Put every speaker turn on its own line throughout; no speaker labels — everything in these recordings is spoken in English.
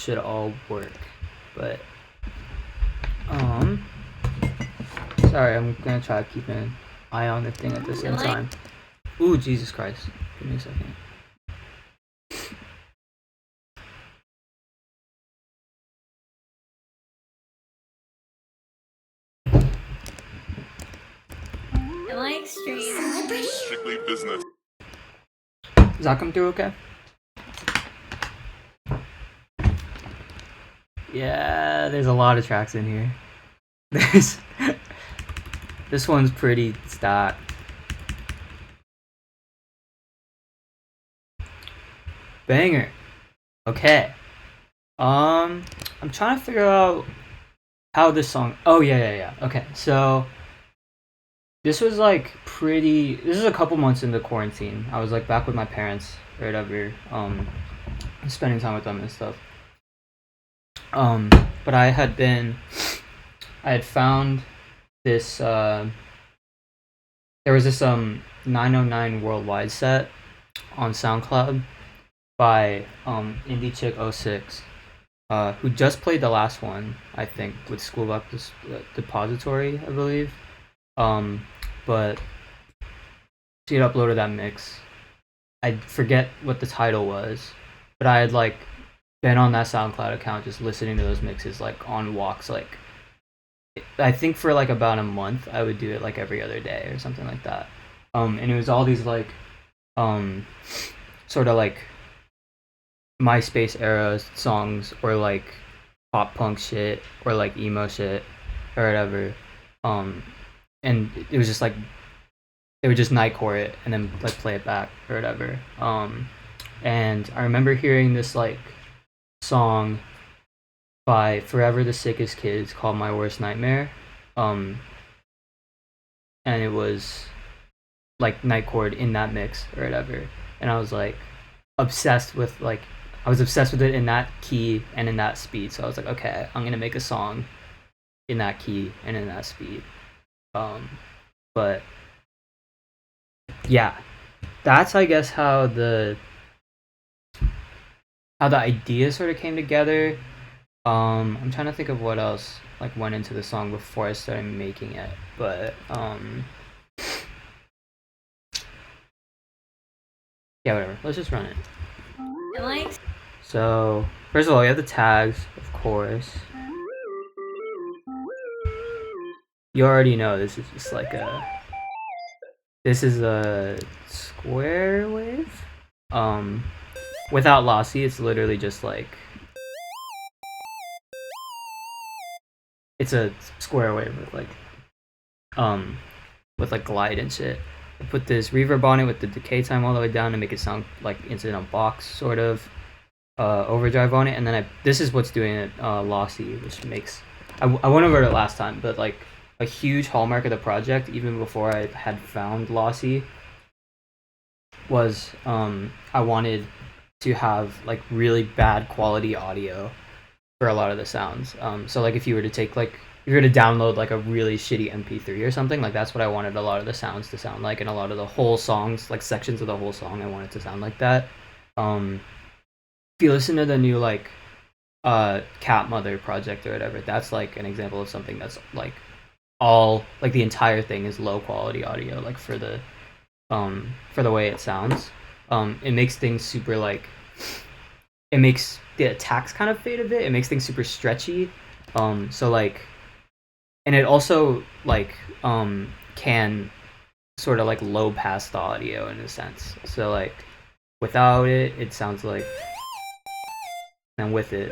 should all work. But sorry, I'm gonna try to keep an eye on the thing at the same time. Ooh, Jesus Christ. Give me a second.
I like stream.
Strictly business.
Does that come through okay? Yeah, there's a lot of tracks in here. This one's pretty stacked. Banger. Okay. I'm trying to figure out how this song. Oh yeah. Okay, so this was like pretty. This is a couple months into quarantine. I was like back with my parents or whatever. Spending time with them and stuff. But I had found this. There was this 909 Worldwide set on SoundCloud by Indie Chick 06, who just played the last one, I think, with School Buck Depository, I believe. But she had uploaded that mix. I forget what the title was, but I had like been on that SoundCloud account just listening to those mixes like on walks, like I think for like about a month. I would do it like every other day or something like that. And it was all these like sort of like MySpace era songs, or like pop punk shit, or like emo shit or whatever. And it was just like they would just nightcore it and then like play it back or whatever. And I remember hearing this like song by Forever the Sickest Kids called My Worst Nightmare. And it was like nightcore in that mix or whatever. And I was like obsessed with it in that key and in that speed. So I was like, okay, I'm gonna make a song in that key and in that speed. But yeah, that's I guess how the idea sort of came together. I'm trying to think of what else like went into the song before I started making it, but yeah, whatever. Let's just run it. So first of all, we have the tags, of course. You already know this is just like this is a square wave. Without lossy, it's literally just like it's a square wave with like glide and shit. I put this reverb on it with the decay time all the way down to make it sound like it's in a box sort of. Overdrive on it, and then this is what's doing it lossy, which makes I went over it last time, but like a huge hallmark of the project, even before I had found lossy, was I wanted to have like really bad quality audio for a lot of the sounds. So like if you were to download like a really shitty MP3 or something, like that's what I wanted a lot of the sounds to sound like, and a lot of the whole songs, like sections of the whole song, I wanted to sound like that. If you listen to the new like Cat Mother project or whatever, that's like an example of something that's like all like the entire thing is low quality audio, like for the way it sounds. It makes things super like it makes the attacks kind of fade a bit. It makes things super stretchy. So like, and it also like can sort of like low pass the audio in a sense. So like without it, it sounds like, and with it,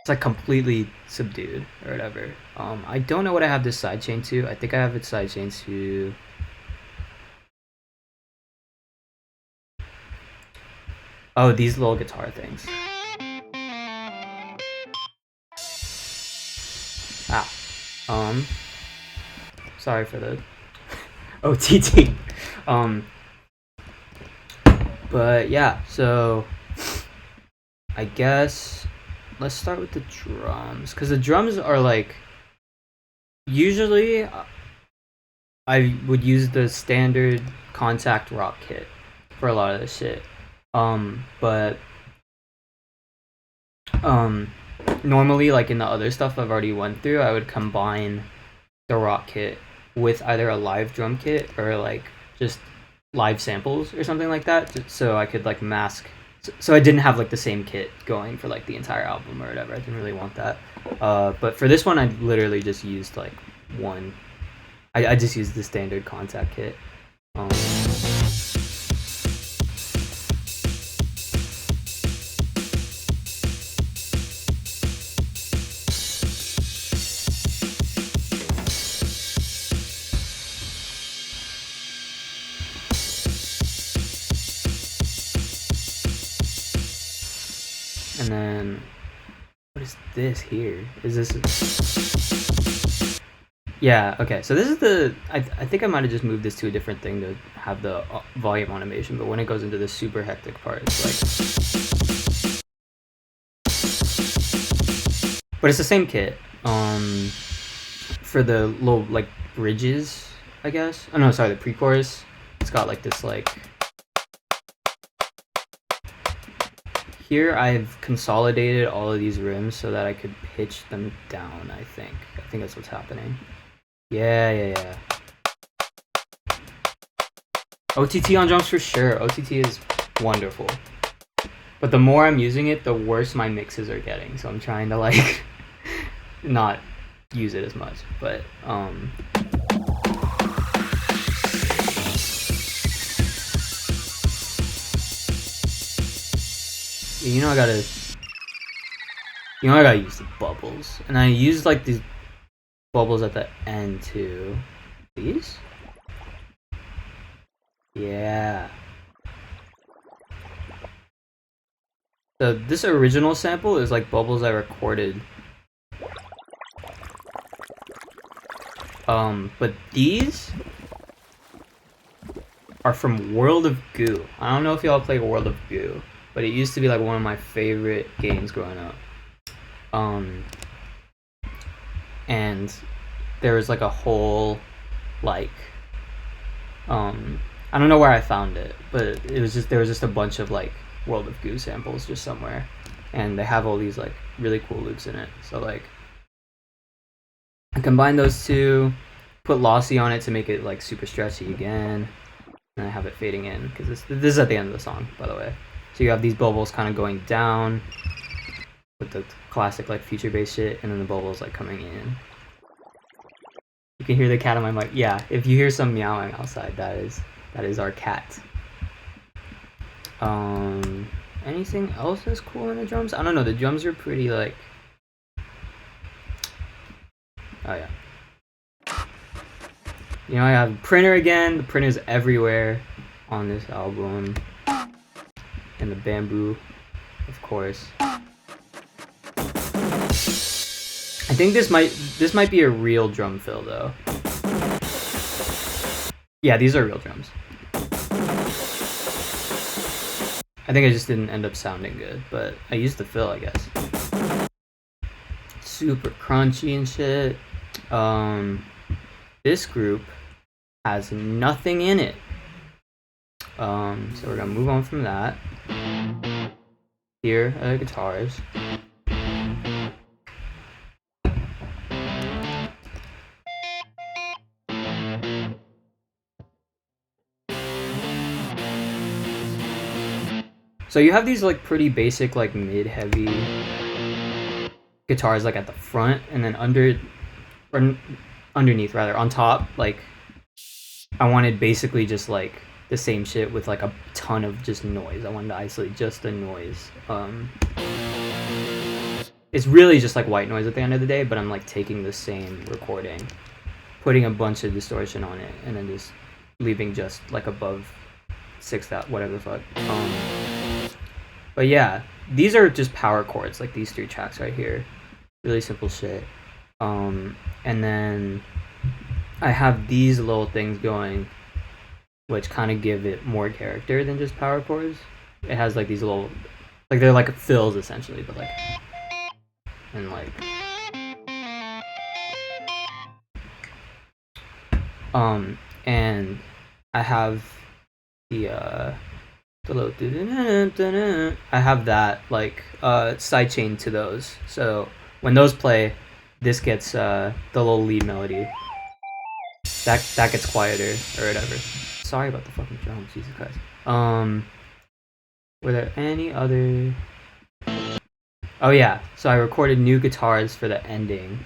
it's like completely subdued or whatever. I don't know what I have this sidechain to. I think I have it sidechained to. Oh, these little guitar things. Sorry for the OTT. But yeah, so I guess let's start with the drums, because the drums are like, usually I would use the standard Contact Rock kit for a lot of this shit. But Normally, like in the other stuff I've already went through, I would combine the rock kit with either a live drum kit or like just live samples or something like that, so I could like mask. So I didn't have like the same kit going for like the entire album or whatever. I didn't really want that. But for this one, I literally just used like one. I just used the standard Contact kit. And then, what is this here? Is this? Yeah, okay. So this is the. I think I might have just moved this to a different thing to have the volume automation. But when it goes into the super hectic part, it's like. But it's the same kit. For the little like bridges, I guess. Oh no, sorry, the pre-chorus. It's got like this like. Here I've consolidated all of these rims so that I could pitch them down, I think. I think that's what's happening. Yeah. OTT on drums for sure. OTT is wonderful. But the more I'm using it, the worse my mixes are getting. So I'm trying to like not use it as much. But you know I gotta use the bubbles. And I use like these bubbles at the end too. These? Yeah. So this original sample is like bubbles I recorded. But these are from World of Goo. I don't know if y'all play World of Goo, but it used to be like one of my favorite games growing up. And there was like a whole like I don't know where I found it, but there was just a bunch of like World of Goo samples just somewhere, and they have all these like really cool loops in it. So like I combine those two, put lossy on it to make it like super stretchy again, and I have it fading in because this is at the end of the song, by the way. So you have these bubbles kind of going down with the classic like future bass shit, and then the bubbles like coming in. You can hear the cat on my mic. Yeah, if you hear some meowing outside, that is our cat. Anything else that's cool in the drums? I don't know. The drums are pretty like. Oh yeah. You know, I have printer again. The printer's everywhere on this album, and the bamboo, of course. I think this might be a real drum fill though. Yeah, these are real drums. I think I just didn't end up sounding good, but I used the fill, I guess. Super crunchy and shit. This group has nothing in it. So we're gonna move on from that. Here are the guitars. So you have these like pretty basic like mid-heavy guitars like at the front, and then underneath rather, on top, like I wanted basically just like the same shit with like a ton of just noise. I wanted to isolate just the noise. It's really just like white noise at the end of the day, but I'm like taking the same recording, putting a bunch of distortion on it, and then just leaving just like above 6,000, whatever the fuck. But yeah, these are just power chords, like these 3 tracks right here. Really simple shit. And then I have these little things going, which kind of give it more character than just power chords. It has like these little, like they're like fills essentially, but like, and like, and I have the I have that like sidechain to those, so when those play, this gets the little lead melody. That gets quieter or whatever. Sorry about the fucking drums, Jesus Christ. Were there any other? Oh yeah, so I recorded new guitars for the ending.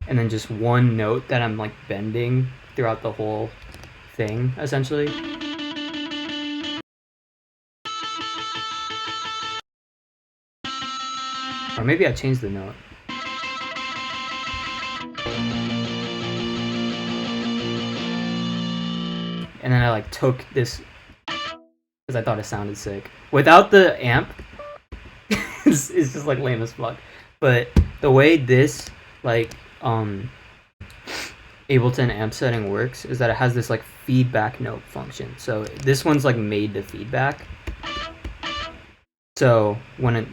And then just one note that I'm like bending throughout the whole thing, essentially. Or maybe I changed the note. And then I like took this because I thought it sounded sick. Without the amp, it's just like lame as fuck. But the way this like Ableton amp setting works is that it has this like feedback note function. So this one's like made to feedback. So when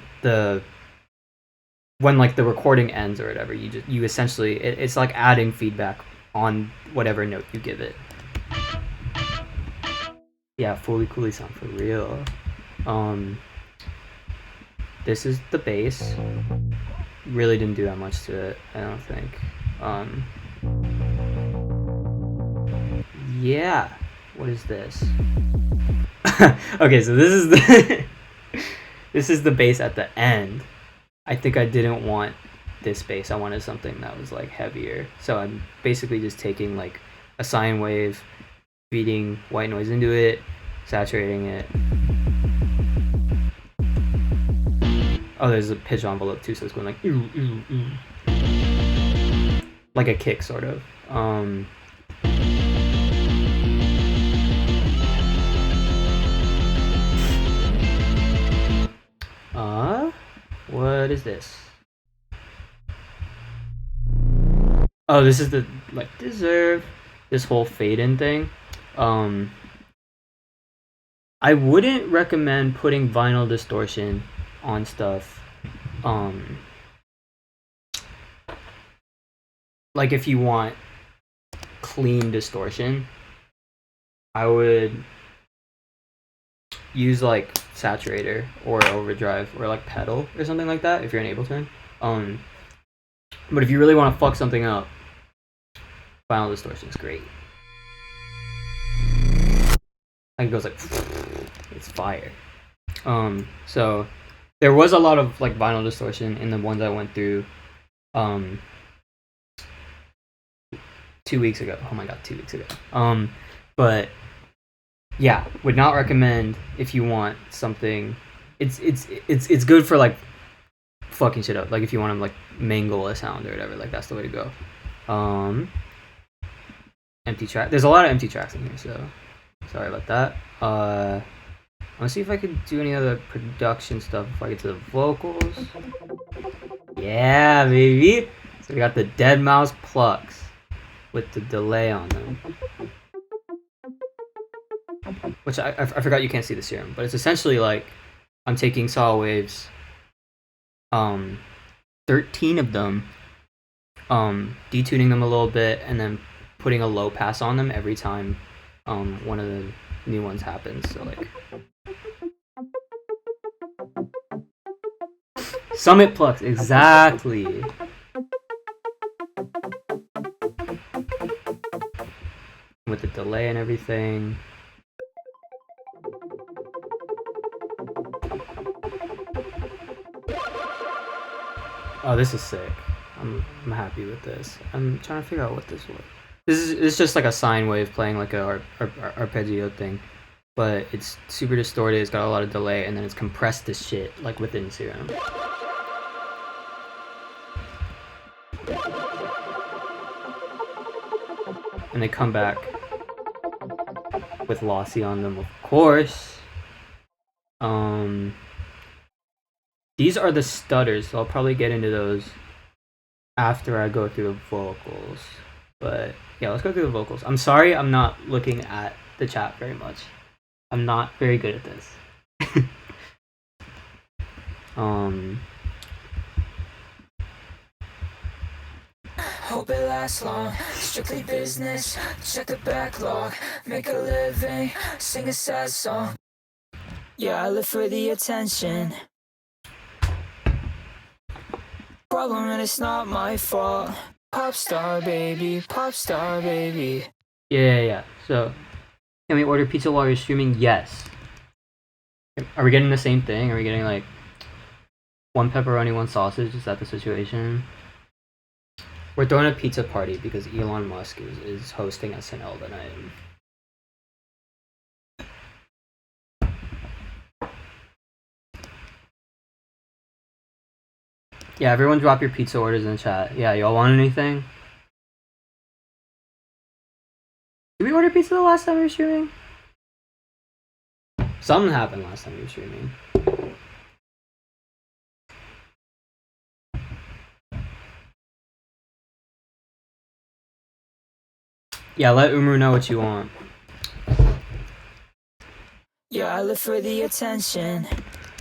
like the recording ends or whatever, you essentially it's like adding feedback on whatever note you give it. Yeah, fully coolly sound for real. This is the bass. Really didn't do that much to it, I don't think. Yeah. What is this? Okay, so this is the this is the bass at the end. I think I didn't want this bass. I wanted something that was like heavier. So I'm basically just taking like a sine wave, feeding white noise into it, saturating it. Oh, there's a pitch envelope too, so it's going like ooh, ooh, ooh. Like a kick, sort of. What is this? Oh, this is the like deserve this whole fade in thing. I wouldn't recommend putting vinyl distortion on stuff. Like if you want clean distortion, I would use like saturator or overdrive or like pedal or something like that if you're in Ableton. But if you really want to fuck something up, vinyl distortion is great. Like it goes like it's fire. So there was a lot of like vinyl distortion in the ones I went through 2 weeks ago. Oh my god, 2 weeks ago. But yeah, would not recommend if you want something. It's good for like fucking shit up. Like if you want to like mangle a sound or whatever, like that's the way to go. Empty track. There's a lot of empty tracks in here, so sorry about that. Let's see if I could do any other production stuff before I get to the vocals. Yeah, baby. So we got the dead mouse plucks with the delay on them. Which I forgot you can't see the serum, but it's essentially like I'm taking saw waves, 13 of them, detuning them a little bit, and then putting a low pass on them every time one of the new ones happens. So like summit plucks, exactly. With the delay and everything. Oh, this is sick. I'm happy with this. I'm trying to figure out what this was. It's just like a sine wave playing like a arpeggio thing, but it's super distorted. It's got a lot of delay, and then it's compressed this shit like within serum. And they come back with lossy on them, of course. These are the stutters, so I'll probably get into those after I go through the vocals. But yeah, let's go through the vocals. I'm sorry I'm not looking at the chat very much. I'm not very good at this.
hope it lasts long. Strictly business, check the backlog. Make a living, sing a sad song. Yeah, I live for the attention. Problem and it's not my fault. Pop star baby, pop star baby.
Yeah. So, can we order pizza while you're streaming? Yes. Are we getting the same thing? Are we getting like one pepperoni, one sausage? Is that the situation? We're throwing a pizza party because Elon Musk is hosting SNL tonight. Yeah, everyone drop your pizza orders in the chat. Yeah, y'all want anything? Did we order pizza the last time we were streaming? Something happened last time we were streaming. Yeah, let Umru know what you want.
Yeah, I live for the attention.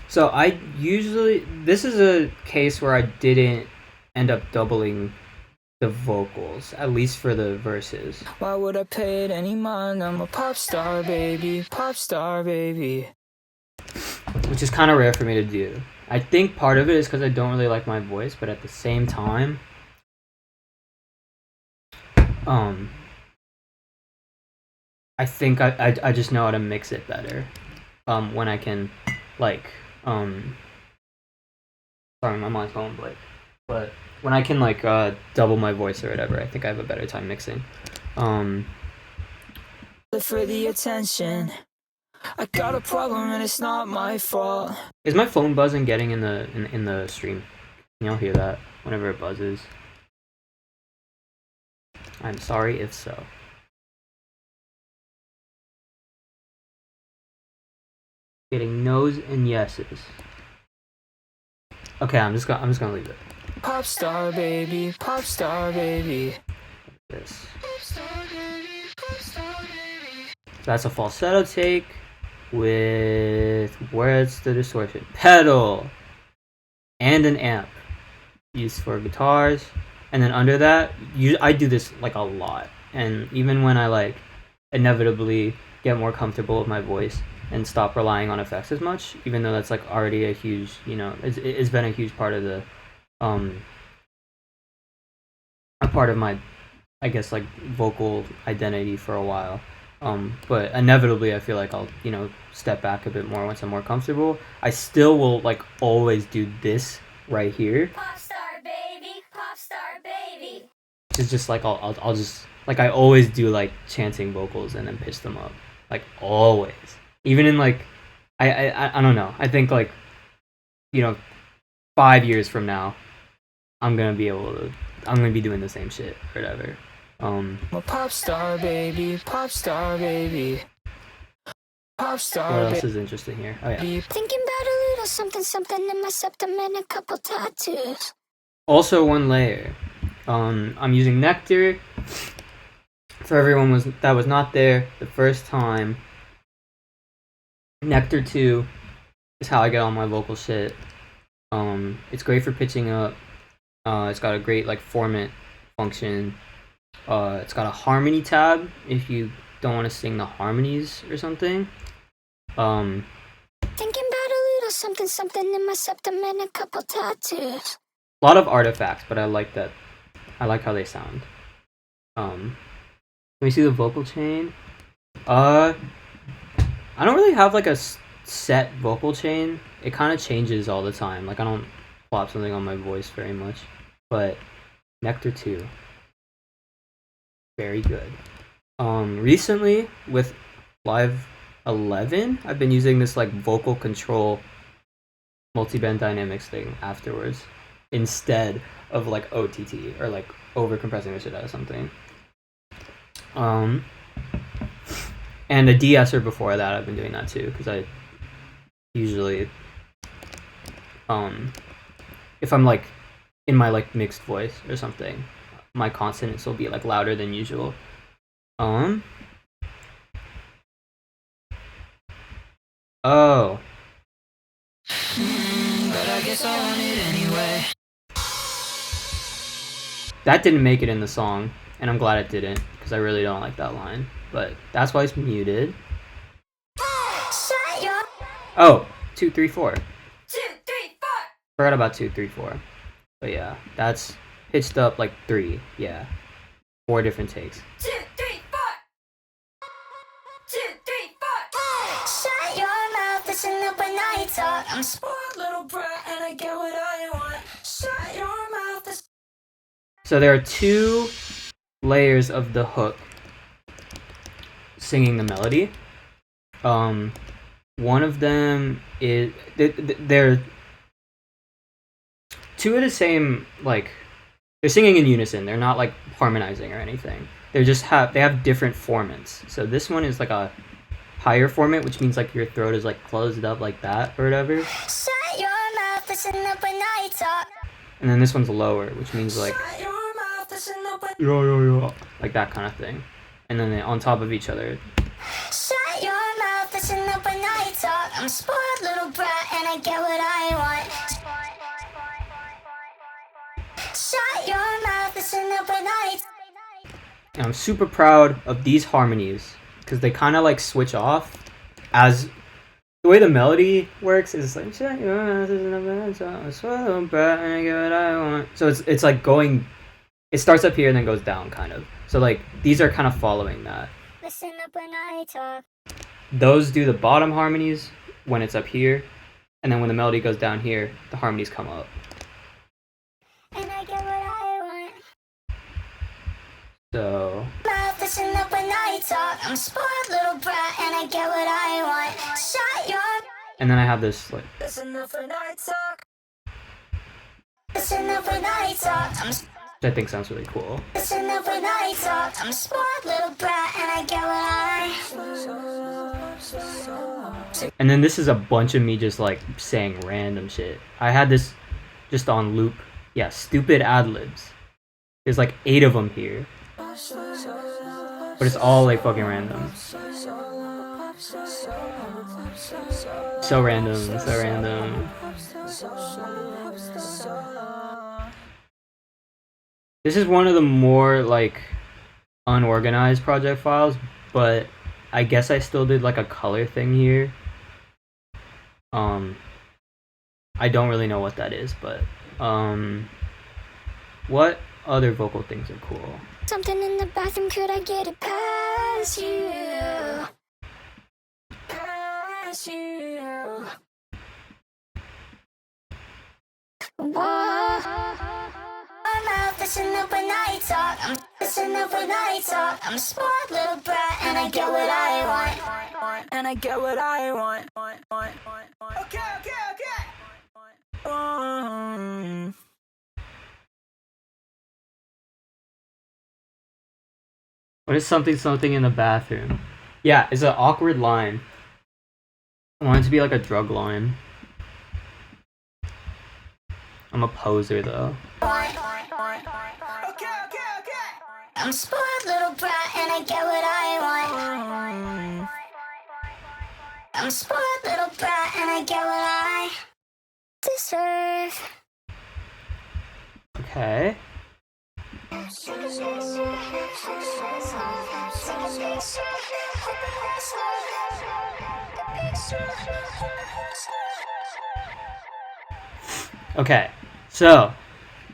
So I usually, this is a case where I didn't end up doubling the vocals, at least for the verses.
Why would I pay it any mind? I'm a pop star baby, pop star baby.
Which is kind of rare for me to do. I think part of it is because I don't really like my voice, but at the same time, I think I just know how to mix it better. When I can, like, sorry, my mind's going blank. But when I can, like, double my voice or whatever, I think I have a better time mixing.
For the attention, I got a problem and it's not my fault.
Is my phone buzzing getting in the stream? Can y'all hear that whenever it buzzes? I'm sorry if so. Getting no's and yeses. Okay, I'm just gonna leave it.
Pop star baby, pop star baby.
This. So that's a falsetto take with, where's the distortion? Pedal and an amp used for guitars, and then under that, I do this like a lot, and even when I like inevitably get more comfortable with my voice and stop relying on effects as much, even though that's like already a huge, it's been a huge part of the a part of my, I guess, like vocal identity for a while. But inevitably I feel like I'll, step back a bit more once I'm more comfortable. I still will like always do this right here.
Pop star baby, pop star baby.
It's just like I'll just like I always do like chanting vocals and then pitch them up. Like always. Even in like I don't know. I think like 5 years from now I'm gonna be doing the same shit or whatever.
A pop star baby, pop star baby. Pop star
what else is interesting here? Oh yeah.
Thinking about a little something something in my septum and a couple tattoos.
Also one layer. I'm using Nectar. For everyone that was not there the first time, Nectar 2 is how I get all my vocal shit. It's great for pitching up. It's got a great like format function. It's got a harmony tab if you don't want to sing the harmonies or something.
Thinking about a little something something in my septum and a couple tattoos.
A lot of artifacts, but I like that. I like how they sound. Let me see the vocal chain. I don't really have like a set vocal chain. It kind of changes all the time. Like I don't plop something on my voice very much. But Nectar 2, very good. Recently with Live 11, I've been using this like vocal control multi-band dynamics thing afterwards instead of like OTT or like over compressing the shit out of something. And a de-esser before that, I've been doing that too, because I usually if I'm like in my like mixed voice or something, my consonants will be like louder than usual. Oh.
But I guess I want it anyway.
that didn't make it in the song, and I'm glad it didn't because I really don't like that line. But that's why it's muted. Oh, 2, 3, 4.
2, 3, 4.
Forgot about 2, 3, 4. But yeah, that's pitched up like 3. Yeah, 4 different takes.
2, 3, 4. 2, 3, 4. Shut your mouth, listen up when I talk. I'm a spoiled little brat and I get what I want. Shut your mouth.
So there are 2 layers of the hook singing the melody. One of them is they're 2 of the same, like they're singing in unison. They're not like harmonizing or anything. They have different formants. So this one is like a higher formant, which means like your throat is like closed up like that or whatever.
Shut your mouth, listen up when I talk.
And then this one's lower, which means like
Shut your mouth, listen up when
yo, like that kind of thing. And then on top of each other.
Shut your mouth, listen up when I talk. I'm a spoiled little brat and I get what I want. Shut your mouth, listen up when I talk.
And I'm super proud of these harmonies because they kind of like switch off as the way the melody works is like shut your mouth, listen up when I talk. I'm a spoiled little brat and I get what I want. So it's like going, it starts up here and then goes down kind of. So like these are kind of following that.
Listen up when I talk.
Those do the bottom harmonies when it's up here, and then when the melody goes down here, the harmonies come up.
And I get what I want.
So
Mouth, listen up when I talk. I'm a spoiled little brat and I get what I want. Shut your
and then I have this like
listen up when I talk.
listen up when I talk.
which I think sounds really cool.
Listen up when I talk. I'm a spoiled little brat and I get what I.
And then this is a bunch of me just like saying random shit. I had this just on loop. Yeah, stupid ad-libs. There's like 8 of them here. But it's all like fucking random. So random, so random. This is one of the more like unorganized project files, but I guess I still did like a color thing here. I don't really know what that is, but what other vocal things are cool?
Something in the bathroom, could I get it past you?
Past you.
Whoa. Mouth, listen up when I talk. Listen up when I talk. I'm a spoiled little brat and I get what I want.
And I get what I want. Okay.
What is something in the bathroom? Yeah, it's an awkward line. I want it to be like a drug line. I'm a poser though.
Okay.
I'm a spoiled little brat and I get what I want. I'm a spoiled little brat and I get what I deserve.
Okay. Okay, so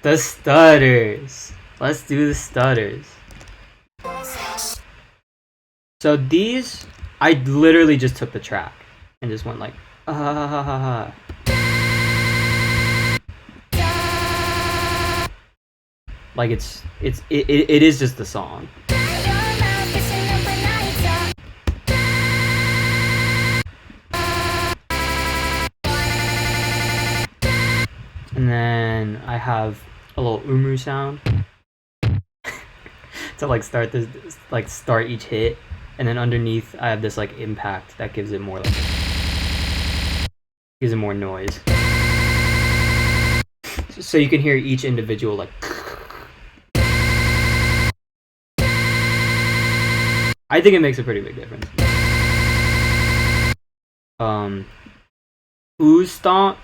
the stutters. Let's do the stutters. So these, I literally just took the track and just went like, ah ha ha ha ha. Like it is just the song. And then I have a little umu sound to like start this, like start each hit, and then underneath I have this like impact that gives it more like noise, so you can hear each individual like. I think it makes a pretty big difference. Ooh stomp,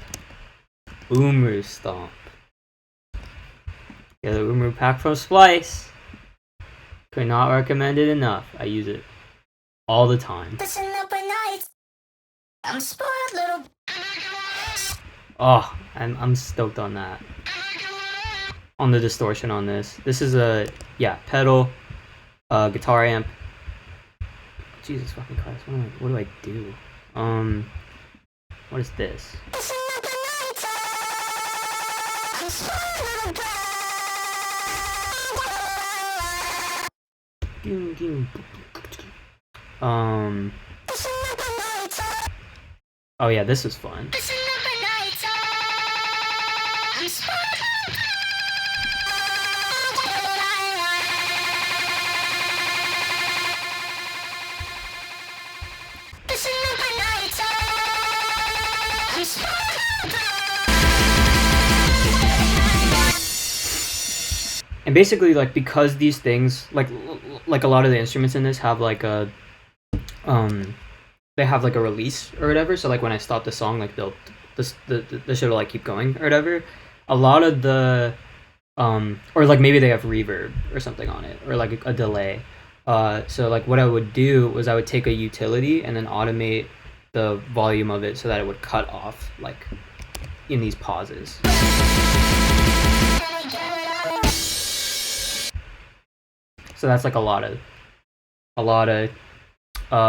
oomer stomp. Yeah, the Umu pack from Splice. Could not recommend it enough. I use it all the time.
Listen up at night. I'm spoiled little.
Oh, I'm stoked on that. On the distortion on this. This is a pedal, guitar amp. Jesus fucking Christ! What do I do? What is this?
Listen up at night. I'm spoiled little.
Oh yeah, this is fun.
Listen up at night. I'm spoiled. Listen up at night. I'm spoiled.
And basically, like, because these things, like a lot of the instruments in this have like a, they have like a release or whatever. So like when I stop the song, like the shit will like keep going or whatever. A lot of the, or like maybe they have reverb or something on it, or like a delay. So like what I would do was I would take a utility and then automate the volume of it so that it would cut off like in these pauses. So that's like a lot of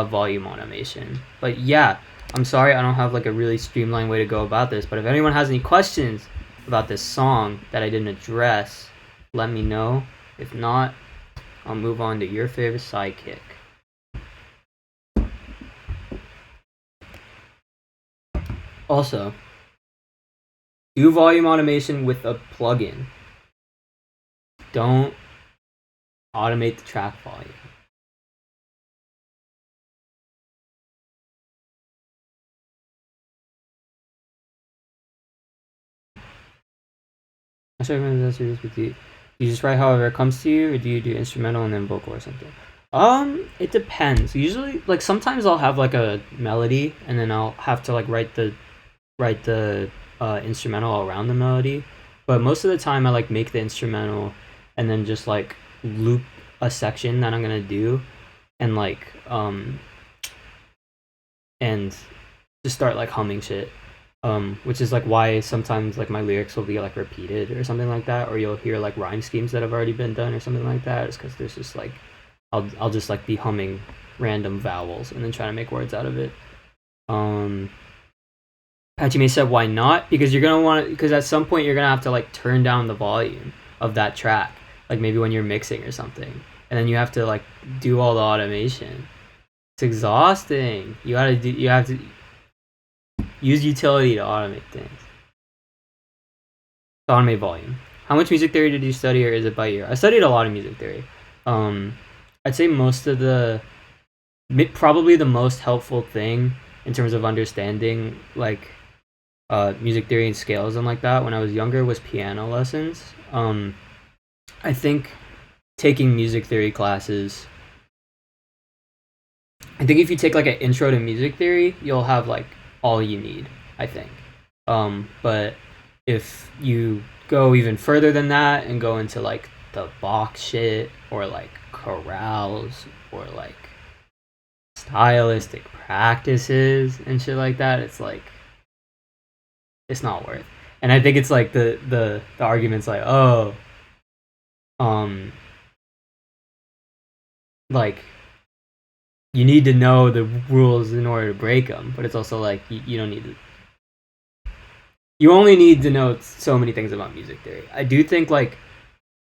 volume automation. But yeah, I'm sorry I don't have like a really streamlined way to go about this, but if anyone has any questions about this song that I didn't address, let me know. If not, I'll move on to your favorite sidekick. Also, do volume automation with a plugin. Don't automate the track volume. I'm sorry if that's this with you. You just write however it comes to you, or do you do instrumental and then vocal or something? It depends. Usually, like sometimes I'll have like a melody, and then I'll have to like write the instrumental around the melody. But most of the time, I like make the instrumental, and then just like loop a section that I'm gonna do, and like and just start like humming shit. Which is like why sometimes like my lyrics will be like repeated or something like that, or you'll hear like rhyme schemes that have already been done or something like that. It's because there's just like I'll just like be humming random vowels and then try to make words out of it. Patchy said, why not? Because you're gonna want, because at some point you're gonna have to like turn down the volume of that track, like maybe when you're mixing or something, and then you have to like do all the automation. It's exhausting. You have to use utility to automate things. Automate volume. How much music theory did you study, or is it by ear? I studied a lot of music theory. I'd say probably the most helpful thing in terms of understanding like music theory and scales and like that when I was younger was piano lessons. I think taking music theory classes, I think if you take like an intro to music theory, you'll have like all you need, I think. But if you go even further than that and go into like the box shit or like chorales or like stylistic practices and shit like that, it's like it's not worth. And I think it's like the argument's like, oh, like you need to know the rules in order to break them, but it's also like you don't need to. You only need to know so many things about music theory. I do think like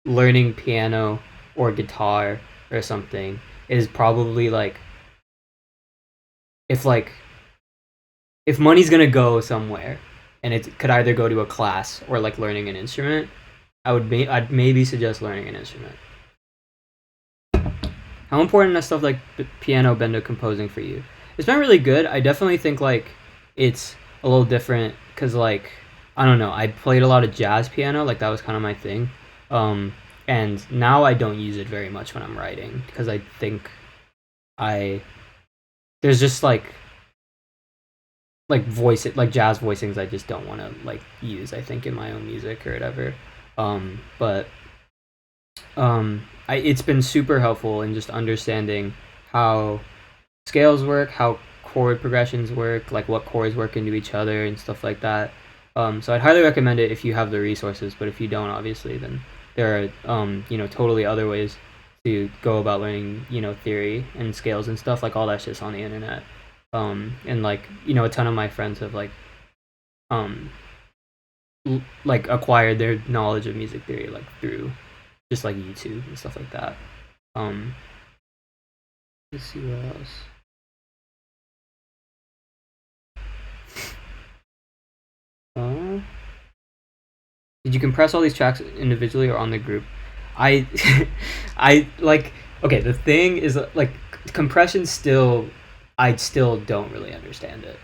learning piano or guitar or something is probably like if money's gonna go somewhere and it could either go to a class or like learning an instrument, I'd maybe suggest learning an instrument. How important is stuff like piano bendo composing for you? It's been really good. I definitely think like it's a little different because like I don't know, I played a lot of jazz piano, like that was kind of my thing, and now I don't use it very much when I'm writing because I think there's just like jazz voicings I just don't want to like use, I think, in my own music or whatever. But it's been super helpful in just understanding how scales work, how chord progressions work, like what chords work into each other and stuff like that. So I'd highly recommend it if you have the resources, but if you don't, obviously, then there are totally other ways to go about learning theory and scales and stuff. Like all that shit's on the internet. And like a ton of my friends have um like acquired their knowledge of music theory like through just like YouTube and stuff like that. Let's see what else. Did you compress all these tracks individually or on the group? I I like okay, the thing is like compression still I still don't really understand it.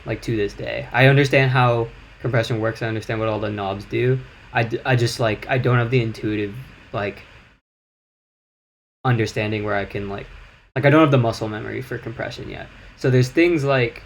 Like to this day. I understand how compression works. I understand what all the knobs do. I just like I don't have the intuitive like understanding where I can like I don't have the muscle memory for compression yet. So there's things like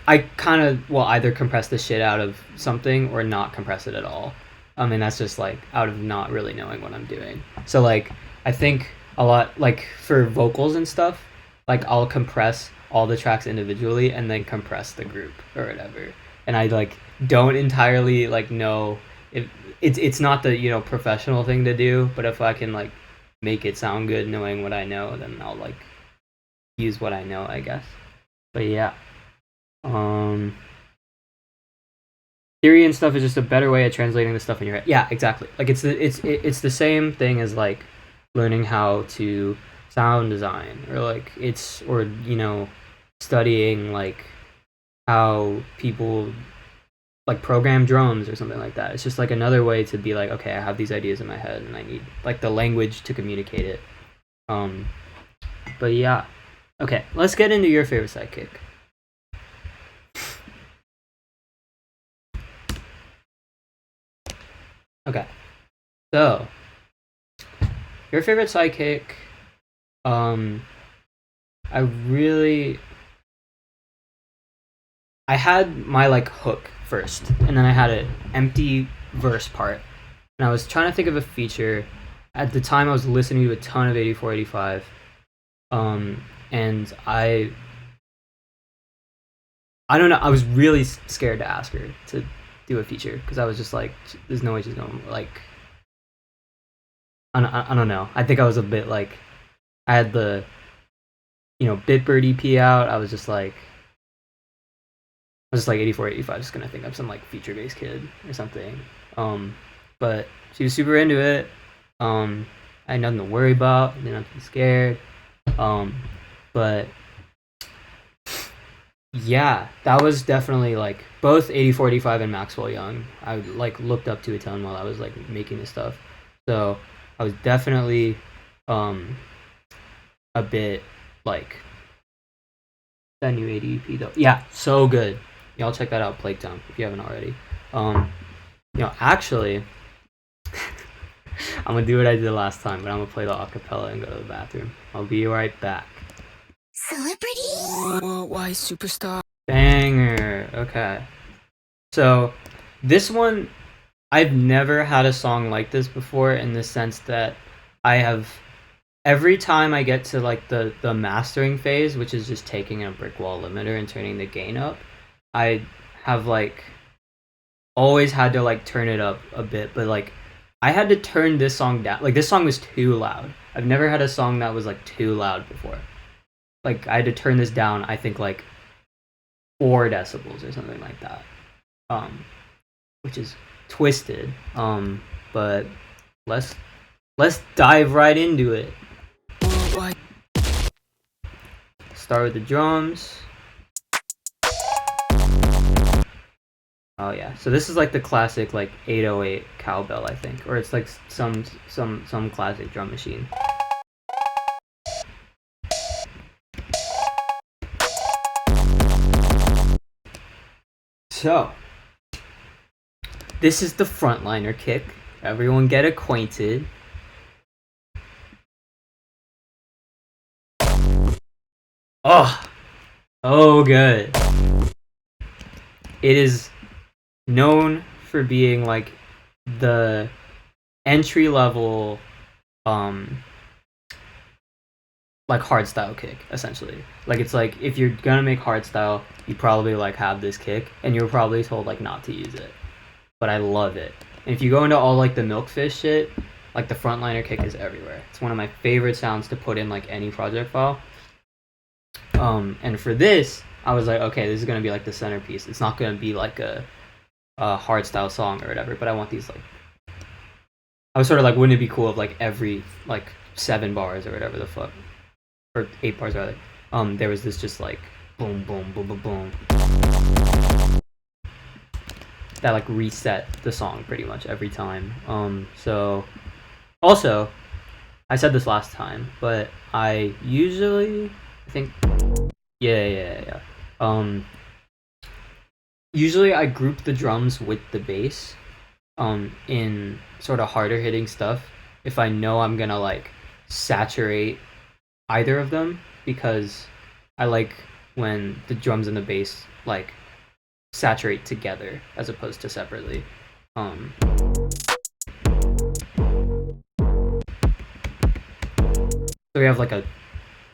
I kind of will either compress the shit out of something or not compress it at all. And that's just like out of not really knowing what I'm doing. So like I think a lot like for vocals and stuff, like I'll compress all the tracks individually and then compress the group or whatever. And I like don't entirely like know if it's not the professional thing to do, but if I can like make it sound good knowing what I know, then I'll like use what I know, I guess. But yeah. Theory and stuff is just a better way of translating the stuff in your head. Yeah, exactly. Like it's the same thing as like learning how to sound design or studying like how people like program drums or something like that. It's just like another way to be like, okay, I have these ideas in my head and I need like the language to communicate it. But yeah. Okay, let's get into your favorite sidekick. Okay, so your favorite sidekick. I had my like hook first, and then I had an empty verse part, and I was trying to think of a feature. At the time, I was listening to a ton of 8485, and I don't know. I was really scared to ask her to do a feature because I was just like, there's no way she's gonna like. I don't know. I think I was a bit like, I had the, Bitbird EP out. I was just like 8485, just gonna think I'm some like feature based kid or something. But she was super into it. I had nothing to worry about. Didn't have to be scared. But yeah, that was definitely like both 8485 and Maxwell Young. I like looked up to a ton while I was like making this stuff. So I was definitely a bit like that new 80 EP though. Yeah, so good. Y'all check that out, Plague Town, if you haven't already. Actually, I'm gonna do what I did last time, but I'm gonna play the acapella and go to the bathroom. I'll be right back.
Celebrity.
Why superstar?
Banger. Okay. So this one, I've never had a song like this before in the sense that I have every time I get to like the mastering phase, which is just taking a brick wall limiter and turning the gain up, I have like always had to like turn it up a bit, but like I had to turn this song down. Like this song was too loud. I've never had a song that was like too loud before. Like I had to turn this down, I think like 4 decibels or something like that. Which is twisted. But let's dive right into it. Start with the drums. Oh yeah, so this is like the classic like 808 cowbell, I think, or it's like some classic drum machine. So this is the frontliner kick. Everyone get acquainted. Oh good. It is known for being like the entry level like hardstyle kick, essentially. Like, it's like, if you're gonna make hardstyle, you probably like have this kick, and you're probably told like not to use it. But I love it. And if you go into all like the Milkfish shit, like the frontliner kick is everywhere. It's one of my favorite sounds to put in like any project file. And for this, I was like, okay, this is gonna be like the centerpiece. It's not gonna be like a hardstyle song or whatever, but I want these like, I was sort of like, wouldn't it be cool if like every like 7 bars or whatever the fuck, or 8 bars rather, there was this just like boom boom boom boom boom that like reset the song pretty much every time. So also, I said this last time, but I usually, I think, yeah. Usually I group the drums with the bass in sort of harder hitting stuff if I know I'm gonna like saturate either of them, because I like when the drums and the bass like saturate together as opposed to separately. So we have like a,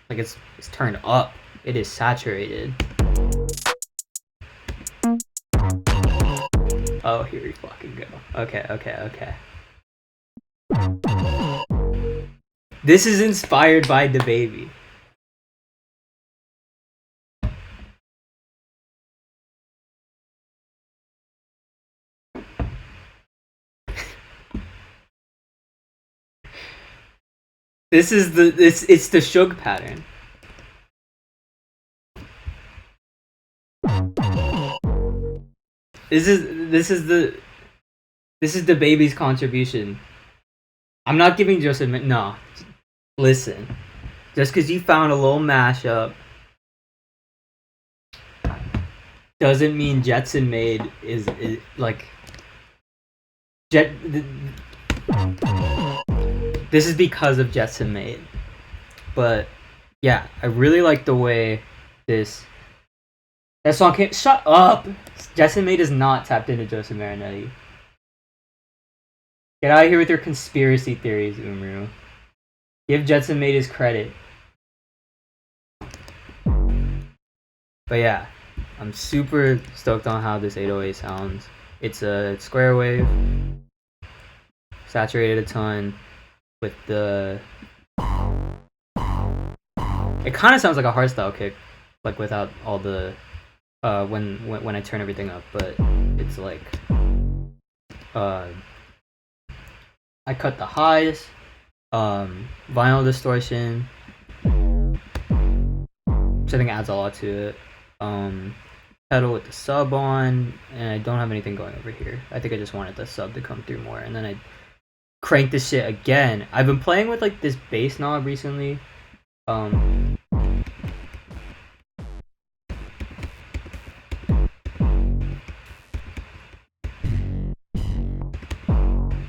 like it's turned up. It is saturated. Oh, here we fucking go. Okay. This is inspired by DaBaby. This is the it's the Shug pattern. This is the baby's contribution. I'm not giving Joseph. No, listen. Just because you found a little mashup doesn't mean Jetson Made is like This is because of Jetson Made. But yeah, I really like the way that song came. Shut up! Jetson Made is not tapped into Joseph Marinetti. Get out of here with your conspiracy theories, Umru. Give Jetson Made his credit. But yeah, I'm super stoked on how this 808 sounds. It's a square wave, saturated a ton with the. It kind of sounds like a hardstyle kick, like without all the when I turn everything up, but it's like I cut the highs, vinyl distortion, which I think adds a lot to it. Pedal with the sub on, and I don't have anything going over here. I think I just wanted the sub to come through more, and then I crank this shit again. I've been playing with like this bass knob recently.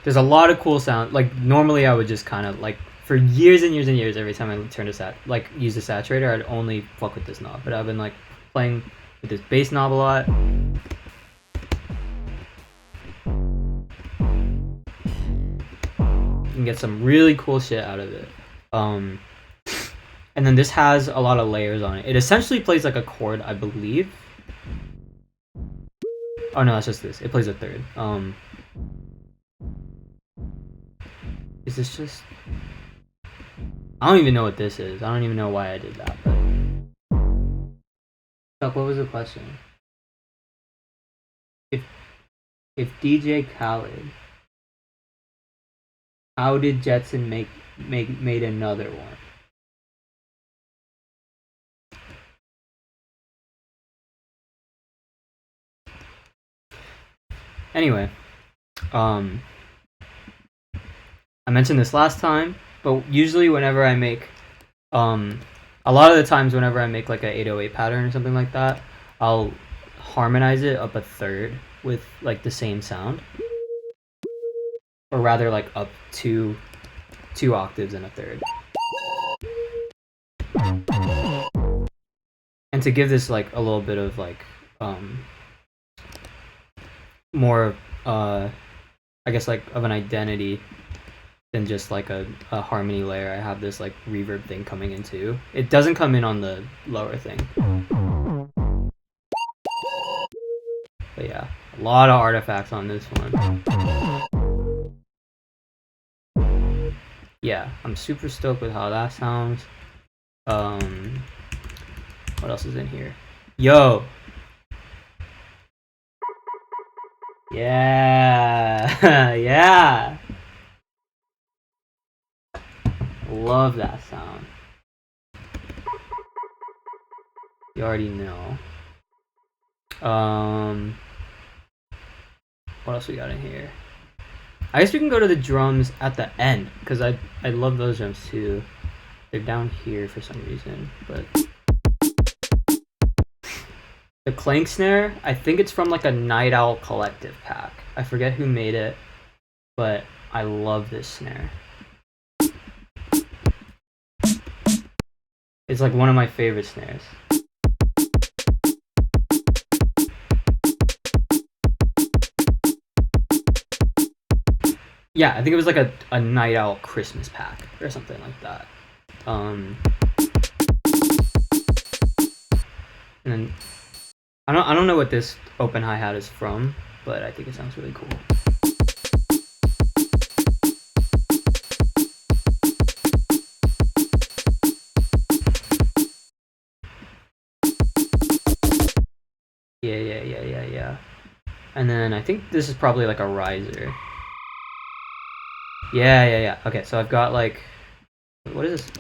There's a lot of cool sound. Like normally I would just kind of like, for years and years and years, every time I turn to use the saturator, I'd only fuck with this knob. But I've been like playing with this bass knob a lot. You can get some really cool shit out of it. And then this has a lot of layers on it. It essentially plays like a chord, I believe. Oh no, that's just this. It plays a third. Is this just... I don't even know what this is. I don't even know why I did that, but... Fuck, what was the question? If DJ Khaled... How did Jetson made another one? Anyway, I mentioned this last time, but usually whenever I make, a lot of the times whenever I make like a 808 pattern or something like that, I'll harmonize it up a third with like the same sound, or rather like up two octaves and a third. And to give this like a little bit of like more I guess like of an identity than just like a harmony layer. I have this like reverb thing coming in too. It doesn't come in on the lower thing. But yeah, a lot of artifacts on this one. Yeah, I'm super stoked with how that sounds. What else is in here? Yo! Yeah! Yeah! Love that sound. You already know. What else we got in here? I guess we can go to the drums at the end, because I love those drums too. They're down here for some reason, but the clank snare, I think it's from like a Night Owl Collective pack. I forget who made it, but I love this snare. It's like one of my favorite snares. Yeah, I think it was like a Night Owl Christmas pack or something like that. And then I don't know what this open hi-hat is from, but I think it sounds really cool. Yeah. And then I think this is probably like a riser. Yeah. Okay, so I've got like, what is this?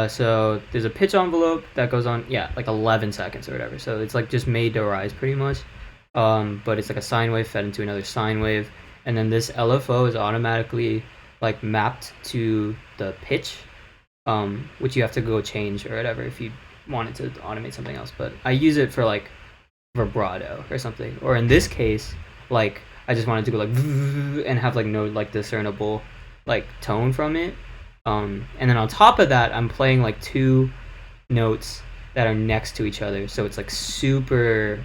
So there's a pitch envelope that goes on, yeah, like 11 seconds or whatever. So it's like just made to rise pretty much. But it's like a sine wave fed into another sine wave. And then this LFO is automatically like mapped to the pitch, which you have to go change or whatever if you wanted to automate something else. But I use it for like vibrato or something. Or in this case, like I just wanted to go like and have like no like discernible like tone from it. And then on top of that, I'm playing like two notes that are next to each other, so it's like super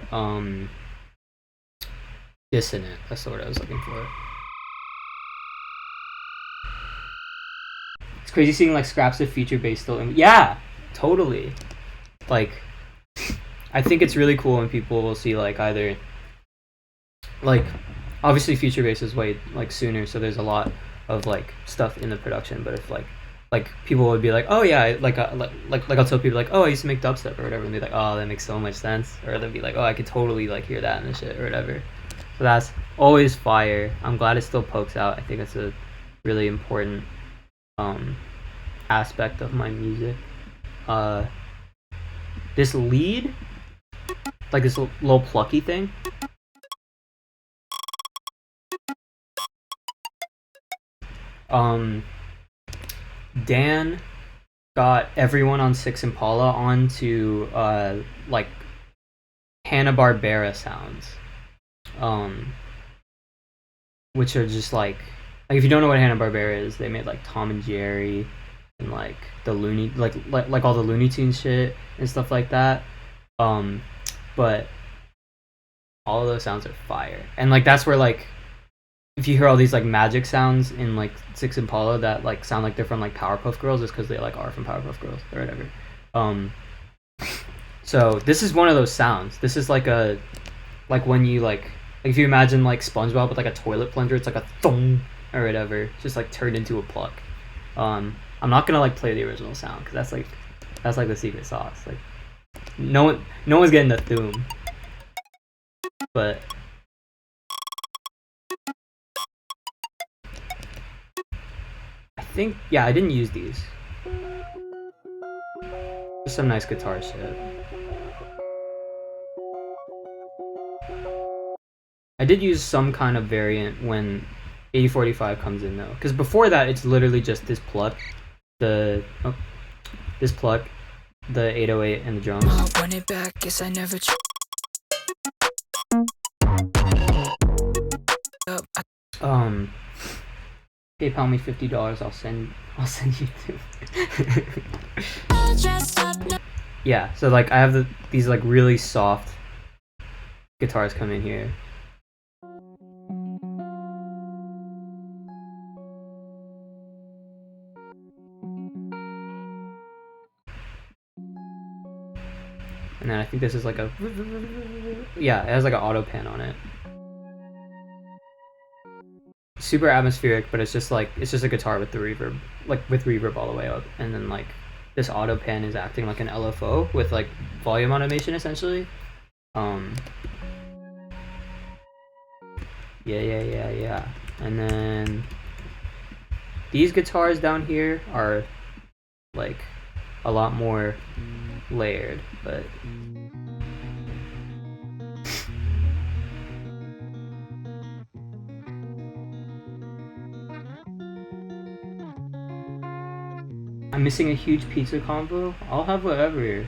dissonant. That's the word I was looking for. It's crazy seeing like scraps of future bass still in. Yeah, totally. Like, I think it's really cool when people will see like either like obviously future bass is way like sooner, so there's a lot of like stuff in the production, but if like people would be like, oh yeah, like I'll tell people like, oh, I used to make dubstep or whatever, and they're like, oh, that makes so much sense, or they'll be like, oh, I could totally like hear that in the shit or whatever. So that's always fire. I'm glad it still pokes out. I think it's a really important aspect of my music. This lead, like this little plucky thing, Dan got everyone on Six Impala onto like Hanna-Barbera sounds, which are just like if you don't know what Hanna-Barbera is, they made like Tom and Jerry and like the Looney like all the Looney Tunes shit and stuff like that. But all of those sounds are fire, and like that's where like if you hear all these like magic sounds in like Six Impala that like sound like they're from like Powerpuff Girls, it's because they like are from Powerpuff Girls or whatever. So this is one of those sounds. This is like a like when you like if you imagine like SpongeBob with like a toilet plunger, it's like a thong or whatever, it's just like turned into a pluck. I'm not gonna like play the original sound because that's like the secret sauce. Like no one's getting the thum, but I think, yeah, I didn't use these. Just some nice guitar shit. I did use some kind of variant when 8045 comes in though, because before that it's literally just this pluck, the 808 and the drums.
I want it back, guess I never
PayPal me $50. I'll send you two. Yeah, so like I have these like really soft guitars come in here. And then I think this is like a, yeah, it has like an auto pan on it. Super atmospheric, but it's just a guitar with the reverb, like with reverb all the way up, and then like this auto pan is acting like an LFO with like volume automation essentially. Yeah. And then these guitars down here are like a lot more layered, but I'm missing a huge pizza combo. I'll have whatever.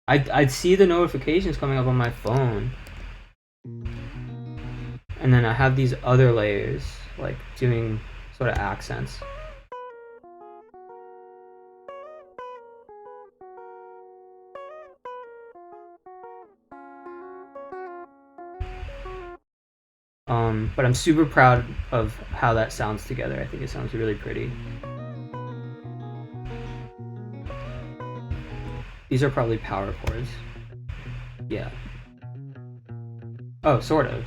I'd see the notifications coming up on my phone. And then I have these other layers, like doing sort of accents. But I'm super proud of how that sounds together. I think it sounds really pretty. These are probably power chords. Yeah. Oh, sort of.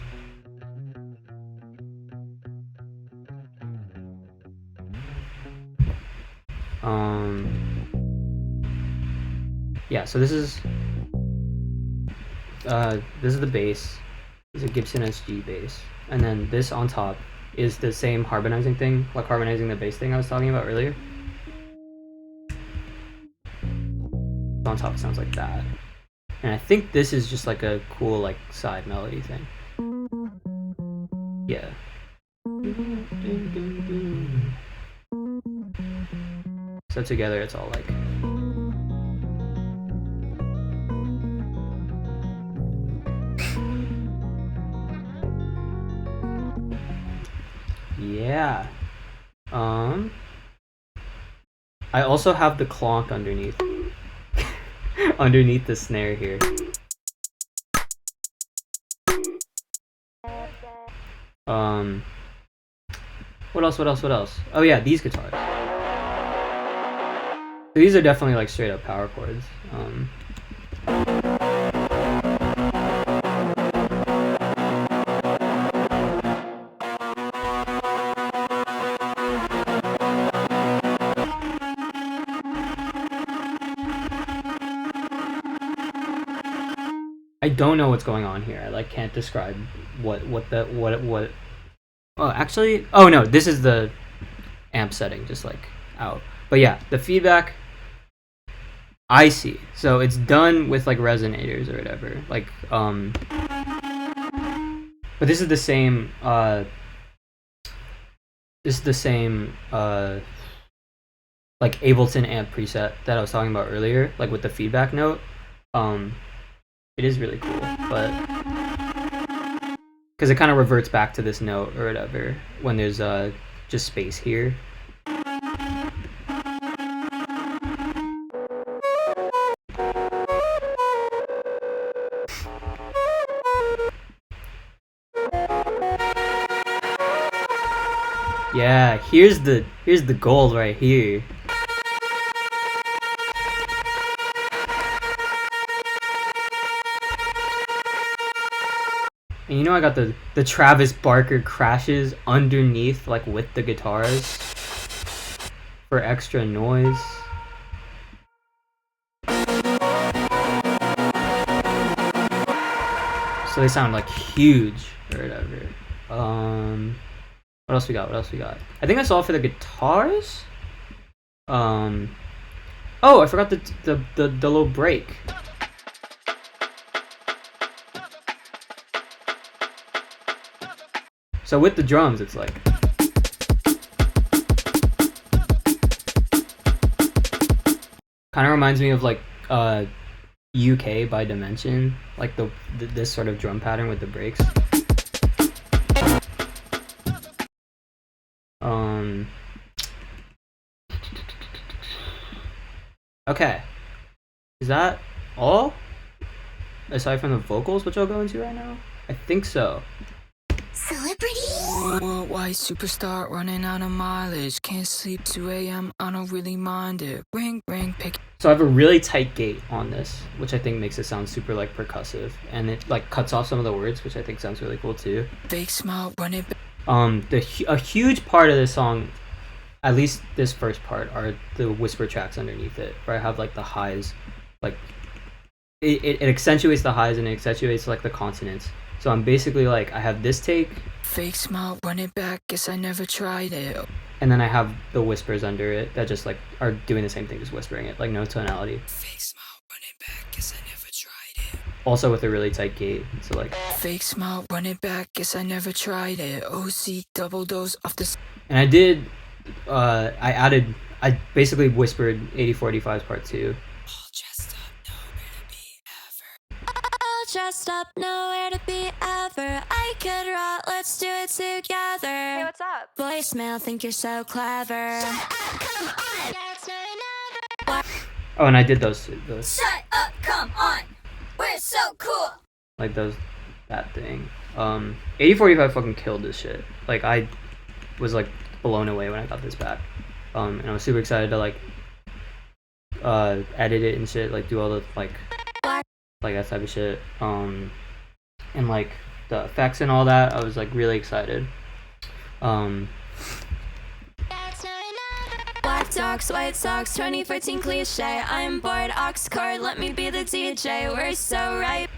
Yeah, so this is the bass. It's a Gibson SG bass. And then this on top is the same harmonizing thing, like harmonizing the bass thing I was talking about earlier. On top it sounds like that. And I think this is just like a cool like side melody thing. Yeah. So together it's all like yeah. I also have the clonk underneath underneath the snare here. What else? Oh yeah, these guitars. So these are definitely like straight up power chords. I don't know what's going on here. I like can't describe what. Oh, actually, oh no, this is the amp setting, just like out. But yeah, the feedback. I see. So it's done with like resonators or whatever. Like but this is the same. This is the same. Like Ableton amp preset that I was talking about earlier, like with the feedback note. It is really cool, but because it kind of reverts back to this note or whatever when there's just space here. Yeah, here's the gold right here. And you know I got the Travis Barker crashes underneath, like with the guitars for extra noise. So they sound like huge or whatever. What else we got? I think that's all for the guitars. Oh, I forgot the little break. So with the drums, it's like kind of reminds me of like UK by Dimension, like this sort of drum pattern with the breaks. Okay, is that all? aside from the vocals, which I'll go into right now. I think so.
Celebrity.
Worldwide superstar running out of mileage. Can't sleep 2 a.m. I don't really mind it. Ring, ring, pick.
So I have a really tight gate on this, which I think makes it sound super like percussive, and it like cuts off some of the words, which I think sounds really cool too.
Fake smile, run it back.
A huge part of this song, at least this first part, are the whisper tracks underneath it, where I have like the highs, like it accentuates the highs and it accentuates like the consonants. So I'm basically like, I have this take,
Fake smile, run it back. Guess I never tried it.
and then I have the whispers under it that just like are doing the same thing, just whispering it, like no tonality.
Fake smile, run it back. Guess I never tried it.
Also with a really tight gate, so like,
Fake smile, run it back. Guess I never tried it. OC double dose off the.
and I basically whispered 8045's part 2.
All dressed up, nowhere to be ever. I could rot, let's do it together. Hey, what's up? Voicemail, think you're so clever.
Come on.
Oh, and I did those
Shut up, come on. We're so cool.
like that thing. 8045 fucking killed this shit. Like I was like blown away when I got this back. And I was super excited to like edit it and shit, like do all the like that type of shit. And like the effects and all that, I was like really excited.
Black dogs, white socks, 2014 cliche. I'm bored, ox card, let me be the DJ. We're so right.